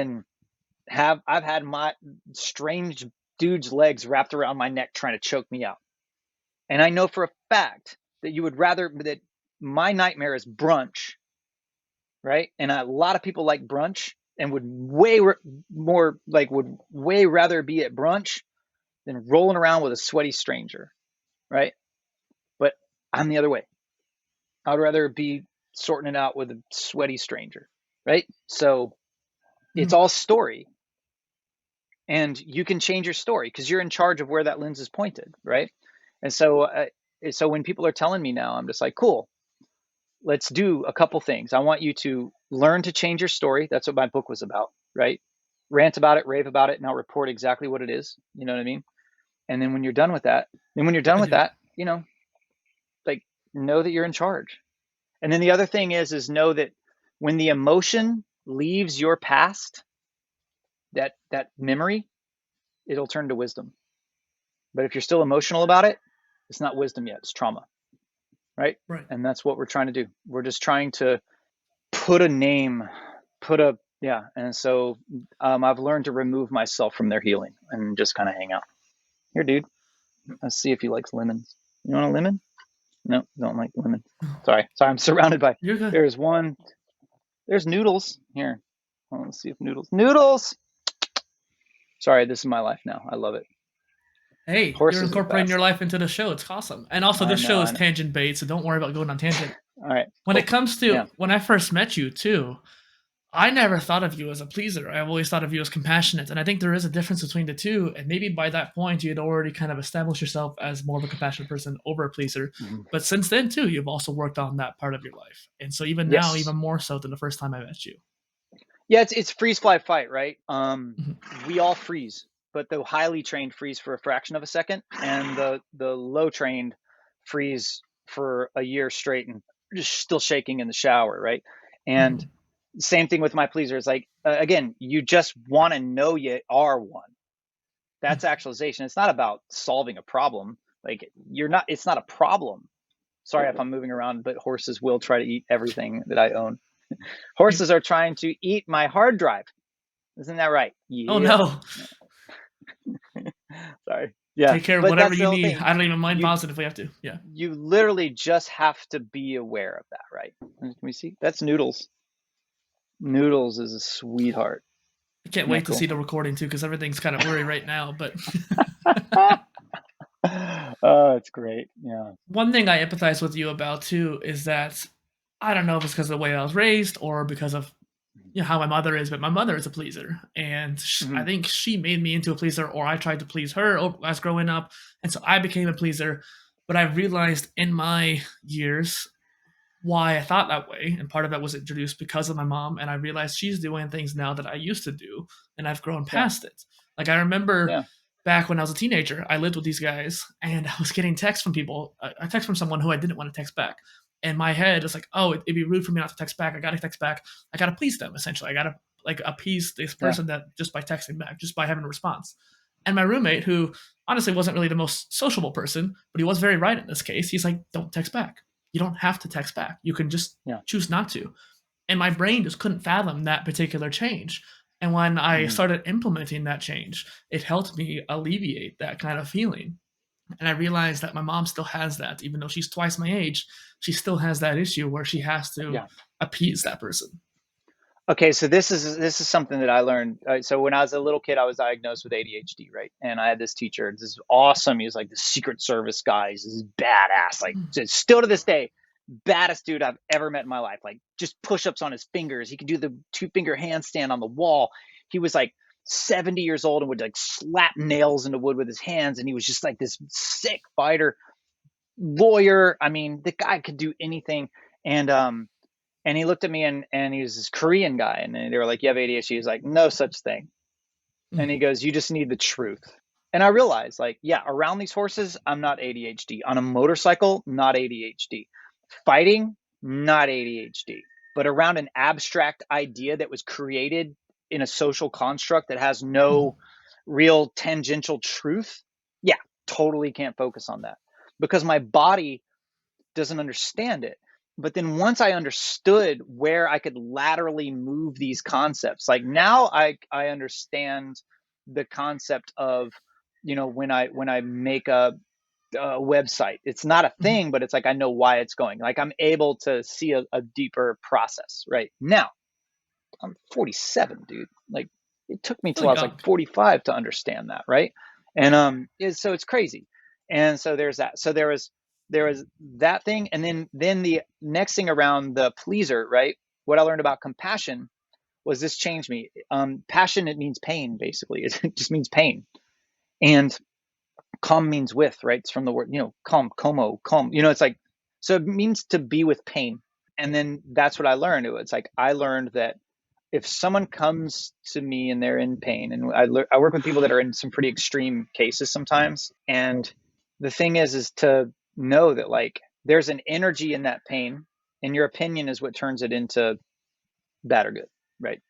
had my strange dude's legs wrapped around my neck trying to choke me out. And I know for a fact that you would rather that my nightmare is brunch, right? And a lot of people like brunch and would way rather be at brunch than rolling around with a sweaty stranger, right? But I'm the other way. I'd rather be sorting it out with a sweaty stranger, right? So it's all story. And you can change your story because you're in charge of where that lens is pointed, right? And so when people are telling me now, I'm just like, cool, let's do a couple things. I want you to learn to change your story. That's what my book was about, right? Rant about it, rave about it, and I'll report exactly what it is. You know what I mean? And then when you're done with that, you know, like, know that you're in charge. And then the other thing is know that when the emotion leaves your past, that memory, it'll turn to wisdom. But if you're still emotional about it, it's not wisdom yet, it's trauma, right? Right. And that's what we're trying to do. We're just trying to put a name, and so I've learned to remove myself from their healing and just kind of hang out. Here, dude, let's see if he likes lemons. You want a lemon? No, don't like lemon. Sorry, I'm surrounded by, You're good. There's noodles here. Let's see if noodles. Sorry, this is my life now. I love it. Hey, Horses you're are incorporating best. your life into the show. It's awesome. And also, this show is tangent bait, so don't worry about going on tangent. All right. When it comes to when I first met you, too, I never thought of you as a pleaser. I've always thought of you as compassionate. And I think there is a difference between the two. And maybe by that point, you had already kind of established yourself as more of a compassionate person over a pleaser. Mm-hmm. But since then, too, you've also worked on that part of your life. And so even now, even more so than the first time I met you. Yeah, it's freeze, fly, fight, right? We all freeze, but the highly trained freeze for a fraction of a second, and the low trained freeze for a year straight and just still shaking in the shower, right? And same thing with my pleasers. Like, again, you just want to know you are one. That's actualization. It's not about solving a problem. Like, it's not a problem. Sorry if I'm moving around, but horses will try to eat everything that I own. Horses are trying to eat my hard drive. Isn't that right? Yeah. Oh, no. Sorry. Yeah. Take care of whatever you need. I don't even mind pausing if we have to. Yeah. You literally just have to be aware of that, right? Can we see? That's Noodles. Noodles is a sweetheart. I can't wait to see the recording, too, because everything's kind of blurry right now. But oh, it's great. Yeah. One thing I empathize with you about, too, is that I don't know if it's because of the way I was raised or because of how my mother is, but my mother is a pleaser. And I think she made me into a pleaser, or I tried to please her as growing up. And so I became a pleaser. But I realized in my years why I thought that way. And part of that was introduced because of my mom. And I realized she's doing things now that I used to do. And I've grown past it. Like, I remember back when I was a teenager, I lived with these guys and I was getting texts from people. A text from someone who I didn't want to text back. And my head is like, oh, it'd be rude for me not to text back. I got to text back. I got to please them, essentially. I got to appease this person that just by texting back, just by having a response. And my roommate, who honestly wasn't really the most sociable person, but he was very right in this case. He's like, don't text back. You don't have to text back. You can just choose not to. And my brain just couldn't fathom that particular change. And when I started implementing that change, it helped me alleviate that kind of feeling. And I realized that my mom still has that, even though she's twice my age, she still has that issue where she has to appease that person. Okay, so this is something that I learned. So when I was a little kid, I was diagnosed with ADHD, right? And I had this teacher. This is awesome. He was like the Secret Service guy. He's this badass, like still to this day, baddest dude I've ever met in my life. Like, just push-ups on his fingers. He could do the 2-finger handstand on the wall. He was like 70 years old and would like slap nails into wood with his hands. And he was just like this sick fighter, lawyer. I mean, the guy could do anything. And he looked at me and he was this Korean guy. And they were like, you have ADHD. He was like, no such thing. And he goes, you just need the truth. And I realized, like, around these horses, I'm not ADHD. On a motorcycle, not ADHD. Fighting, not ADHD. But around an abstract idea that was created in a social construct that has no real tangential truth, totally can't focus on that because my body doesn't understand it. But then once I understood where I could laterally move these concepts, like now I understand the concept of, when I make a website, it's not a thing, but it's like I know why it's going. Like I'm able to see a deeper process right now. I'm 47, dude. Like it took me till I was like 45 to understand that, right? And so it's crazy. And so there's that. So there was that thing, and then the next thing around the pleaser, right? What I learned about compassion was this changed me. Passion, it means pain, basically. It just means pain. And calm means with, right? It's from the word, calm, como, calm. It's like, so it means to be with pain. And then that's what I learned. It's like I learned that if someone comes to me and they're in pain, and I work with people that are in some pretty extreme cases sometimes, and the thing is to know that like there's an energy in that pain, and your opinion is what turns it into bad or good, right?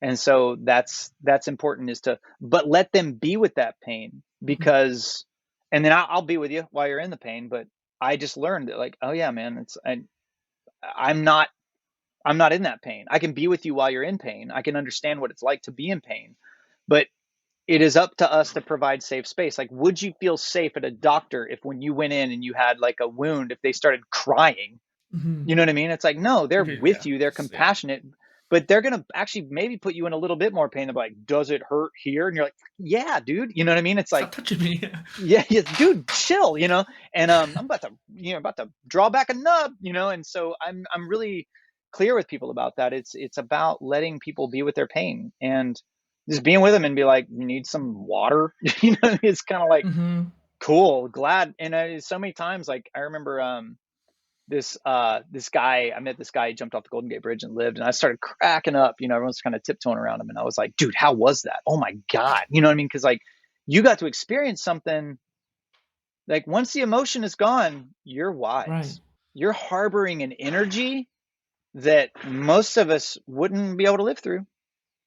And so that's important, but let them be with that pain, because, and then I'll be with you while you're in the pain. But I just learned that like, oh yeah, man, I'm not in that pain. I can be with you while you're in pain. I can understand what it's like to be in pain, but it is up to us to provide safe space. Like, would you feel safe at a doctor if when you went in and you had like a wound, if they started crying, you know what I mean? It's like, no, they're with you. They're compassionate, but they're going to actually maybe put you in a little bit more pain. They're like, does it hurt here? And you're like, yeah, dude. You know what I mean? It's like, stop touching me. yeah, dude, chill, and I'm about to draw back a nub, and so I'm really clear with people about that. It's about letting people be with their pain and just being with them and be like, you need some water, it's kind of like, cool, glad. And so many times, like I remember this guy, I met this guy, he jumped off the Golden Gate Bridge and lived, and I started cracking up, everyone's kind of tiptoeing around him, and I was like, dude, how was that? Oh my God, you know what I mean? Because like you got to experience something. Like once the emotion is gone, you're wise. Right. You're harboring an energy that most of us wouldn't be able to live through.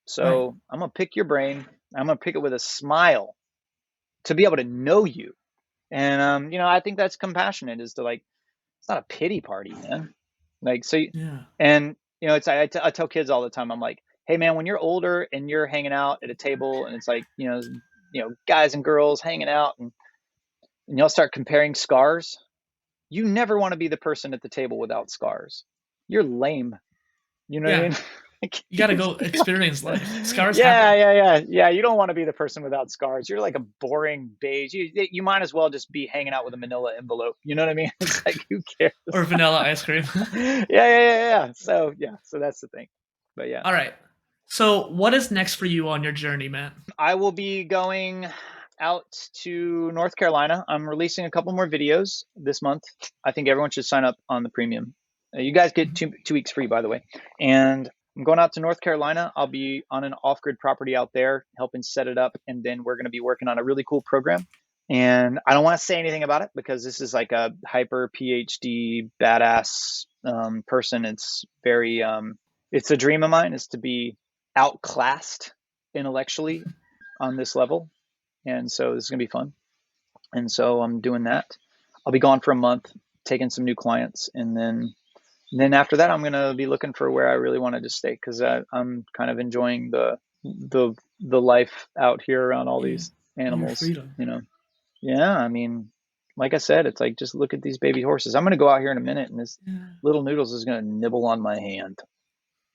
So right. I'm going to pick your brain. I'm going to pick it with a smile to be able to know you. And, I think that's compassionate, is to like, it's not a pity party, man. Like, so, yeah. And, I tell kids all the time, I'm like, hey man, when you're older and you're hanging out at a table and it's like, guys and girls hanging out and y'all start comparing scars, you never want to be the person at the table without scars. You're lame. You know what I mean? You got to go experience life. Scars happen. Yeah. You don't want to be the person without scars. You're like a boring beige. You might as well just be hanging out with a manila envelope. You know what I mean? It's like, who cares? Or vanilla ice cream. Yeah. So that's the thing. But yeah. All right. So what is next for you on your journey, man? I will be going out to North Carolina. I'm releasing a couple more videos this month. I think everyone should sign up on the premium. You guys get 2 weeks free, by the way. And I'm going out to North Carolina. I'll be on an off-grid property out there, helping set it up. And then we're going to be working on a really cool program. And I don't want to say anything about it because this is like a hyper PhD badass person. It's very, it's a dream of mine, is to be outclassed intellectually on this level. And so this is going to be fun. And so I'm doing that. I'll be gone for a month, taking some new clients. And then after that, I'm going to be looking for where I really want to just stay, because I'm kind of enjoying the life out here around all these animals, Yeah. I mean, like I said, it's like, just look at these baby horses. I'm going to go out here in a minute and this little Noodles is going to nibble on my hand.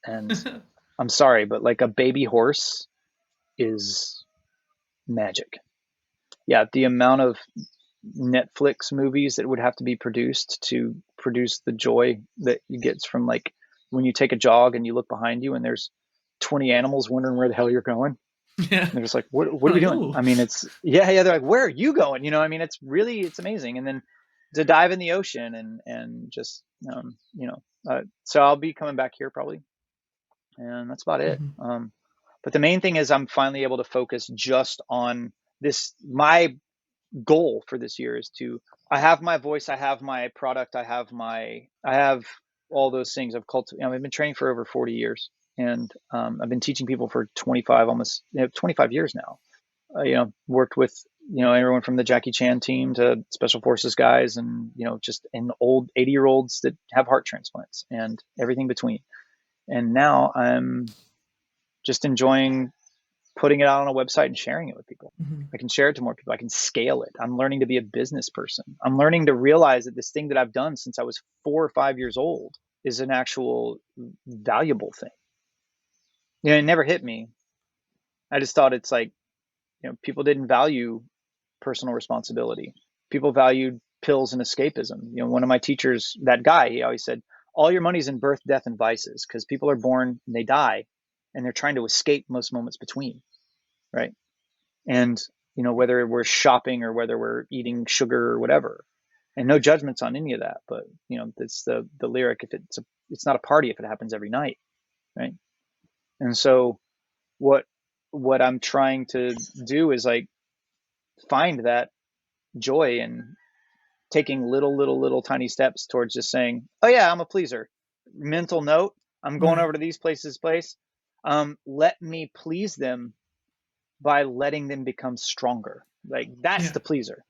And I'm sorry, but like a baby horse is magic. Yeah, the amount of Netflix movies that would have to be produced to produce the joy that you get from like when you take a jog and you look behind you and there's 20 animals wondering where the hell you're going. Yeah. And they're just like, what are we doing? Ooh. I mean, it's they're like, where are you going? I mean, it's amazing. And then to dive in the ocean and just so I'll be coming back here probably, and that's about it. But the main thing is I'm finally able to focus just on this. My goal for this year is I have my voice, I have my product, I have all those things. I've been training for over 40 years, and I've been teaching people for 25 years now. Worked with everyone from the Jackie Chan team to special forces guys, and just old 80-year-olds that have heart transplants and everything between. And now I'm just enjoying putting it out on a website and sharing it with people. Mm-hmm. I can share it to more people. I can scale it. I'm learning to be a business person. I'm learning to realize that this thing that I've done since I was 4 or 5 years old is an actual valuable thing. It never hit me. I just thought it's like, people didn't value personal responsibility. People valued pills and escapism. One of my teachers, that guy, he always said, all your money's in birth, death, and vices, because people are born and they die, and they're trying to escape most moments between, right? And whether we're shopping or whether we're eating sugar or whatever, and no judgments on any of that, but it's the lyric, if it's not a party if it happens every night, right? And so what I'm trying to do is like find that joy in taking little tiny steps towards just saying, oh yeah, I'm a pleaser. Mental note, I'm going over to these places let me please them by letting them become stronger. Like that's the pleaser.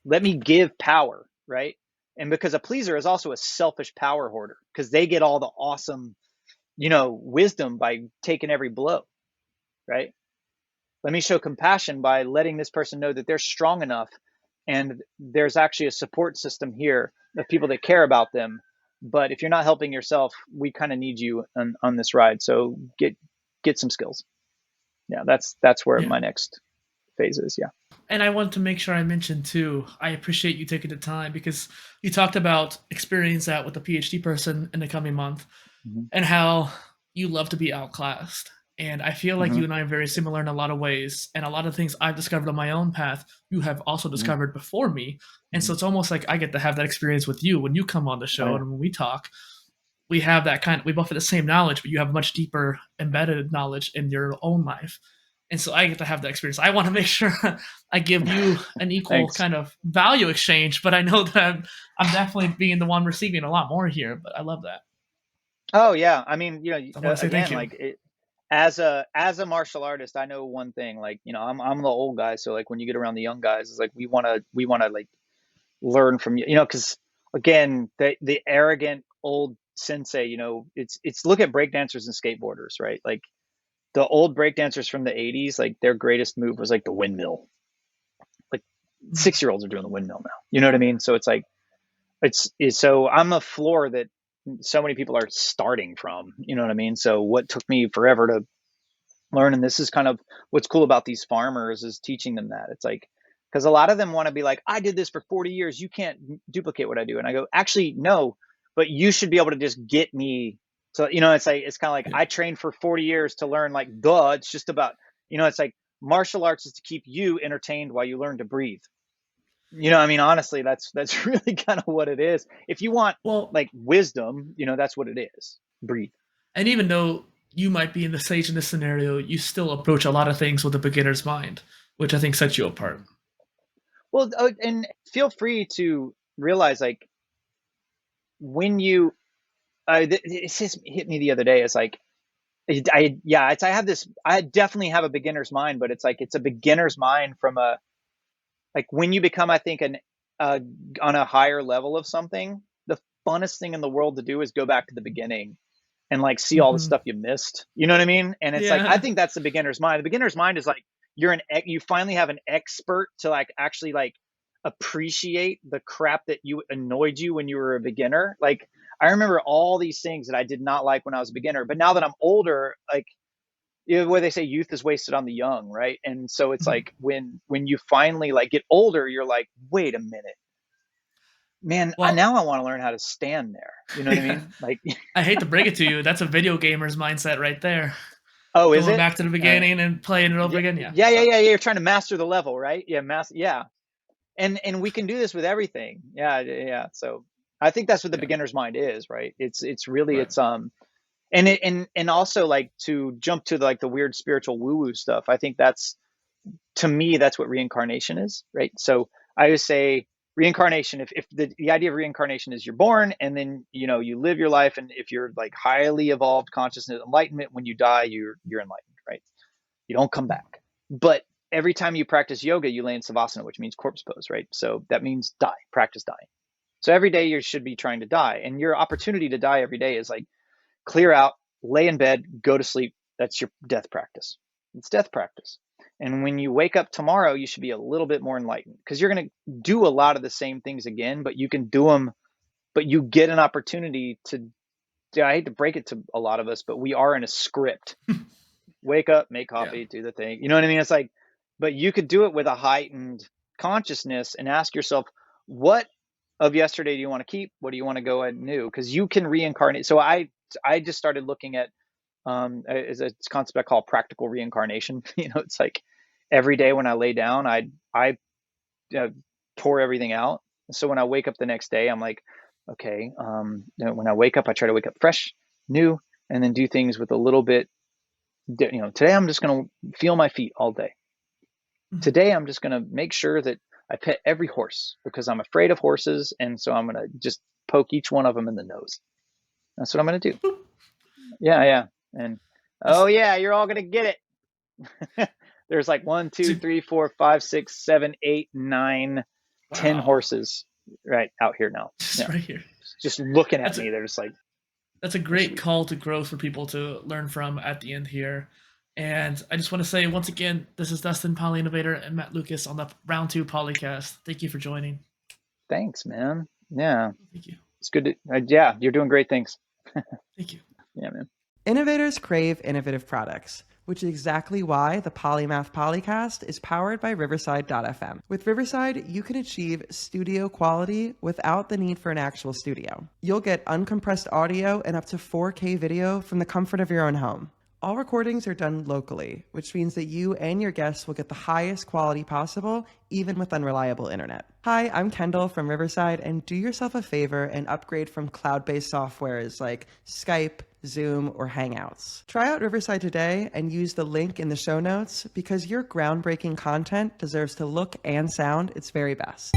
Let me give power, right? And because a pleaser is also a selfish power hoarder, because they get all the awesome, wisdom by taking every blow, right? Let me show compassion by letting this person know that they're strong enough, and there's actually a support system here of people that care about them. But if you're not helping yourself, we kind of need you on this ride. So get some skills. Yeah, that's where my next phase is. Yeah. And I wanted to make sure I mentioned too, I appreciate you taking the time, because you talked about experience that with a PhD person in the coming month, and how you love to be outclassed. And I feel like you and I are very similar in a lot of ways. And a lot of things I've discovered on my own path, you have also discovered before me. And so it's almost like I get to have that experience with you when you come on the show and when we talk. We have that we both have the same knowledge, but you have much deeper embedded knowledge in your own life. And so I get to have that experience. I want to make sure I give you an equal kind of value exchange, but I know that I'm definitely being the one receiving a lot more here, but I love that. Oh yeah. I mean, again, like as a martial artist, I know one thing, like, I'm the old guy. So like when you get around the young guys, it's like, we want to like learn from you, cause again, the arrogant old sensei, it's look at breakdancers and skateboarders, right? Like the old breakdancers from the 80s, like their greatest move was like the windmill. Like 6-year-olds are doing the windmill now. You know what I mean? So it's like, so I'm a floor that so many people are starting from, you know what I mean? So what took me forever to learn, and this is kind of what's cool about these farmers, is teaching them that. It's like, because a lot of them want to be like, I did this for 40 years, you can't duplicate what I do. And I go, actually, no, but you should be able to just get me. So, it's like, it's kind of like, I trained for 40 years to learn, like, duh, it's just about, it's like martial arts is to keep you entertained while you learn to breathe. I mean, honestly, that's really kind of what it is. If you want like wisdom, that's what it is. Breathe. And even though you might be in the sage in this scenario, you still approach a lot of things with a beginner's mind, which I think sets you apart. Well, and feel free to realize, like, when you, it just hit me the other day. It's like, I definitely have a beginner's mind, but it's like, it's a beginner's mind from like when you become, I think, on a higher level of something, the funnest thing in the world to do is go back to the beginning and like see all the stuff you missed. You know what I mean? And it's like, I think that's the beginner's mind. The beginner's mind is like, you finally have an expert to like actually like appreciate the crap that annoyed you when you were a beginner. Like, I remember all these things that I did not like when I was a beginner, but now that I'm older, like, where they say youth is wasted on the young, right? And so it's like when you finally like get older, you're like, wait a minute, man, now I want to learn how to stand there. You know what I mean? Like, I hate to break it to you, that's a video gamer's mindset right there. Oh, is it? Going back to the beginning and playing it over again? Yeah. You're trying to master the level, right? Yeah, and we can do this with everything. Yeah. So I think that's what the beginner's mind is, right? It's really and also, like, to jump to like the weird spiritual woo-woo stuff, I think to me that's what reincarnation is, right? So I always say reincarnation, if the idea of reincarnation is you're born and then you live your life, and if you're like highly evolved consciousness enlightenment, when you die you're enlightened, right? You don't come back. But every time you practice yoga, you lay in savasana, which means corpse pose, right? So that means die, practice dying. So every day you should be trying to die. And your opportunity to die every day is like clear out, lay in bed, go to sleep. That's your death practice. It's death practice. And when you wake up tomorrow, you should be a little bit more enlightened because you're going to do a lot of the same things again, but you can do them, but you get an opportunity to, I hate to break it to a lot of us, but we are in a script. Wake up, make coffee, do the thing. You know what I mean? It's like, but you could do it with a heightened consciousness and ask yourself, what of yesterday do you want to keep? What do you want to go ahead and do? Because you can reincarnate. So I just started looking at is a concept I call practical reincarnation. It's like every day when I lay down, I pour everything out. So when I wake up the next day, I'm like, okay, when I wake up, I try to wake up fresh, new, and then do things with a little bit. Today I'm just going to feel my feet all day. Mm-hmm. Today I'm just going to make sure that I pet every horse because I'm afraid of horses, and so I'm going to just poke each one of them in the nose. That's what I'm going to do. Yeah. And you're all going to get it. There's like 1, 2, 3, 4, 5, 6, 7, 8, 9, 10 horses right out here now. Right here. Just looking at me. They're just like. That's a great call to growth for people to learn from at the end here. And I just want to say once again, this is Dustin, poly-innovator, and Matt Lucas on the Round 2 PolyCast. Thank you for joining. Thanks, man. Yeah. Thank you. It's good to, you're doing great things. Thank you. Yeah, man. Innovators crave innovative products, which is exactly why the Polymath PolyCast is powered by Riverside.fm. With Riverside, you can achieve studio quality without the need for an actual studio. You'll get uncompressed audio and up to 4K video from the comfort of your own home. All recordings are done locally, which means that you and your guests will get the highest quality possible, even with unreliable internet. Hi, I'm Kendall from Riverside, and do yourself a favor and upgrade from cloud-based softwares like Skype, Zoom, or Hangouts. Try out Riverside today and use the link in the show notes because your groundbreaking content deserves to look and sound its very best.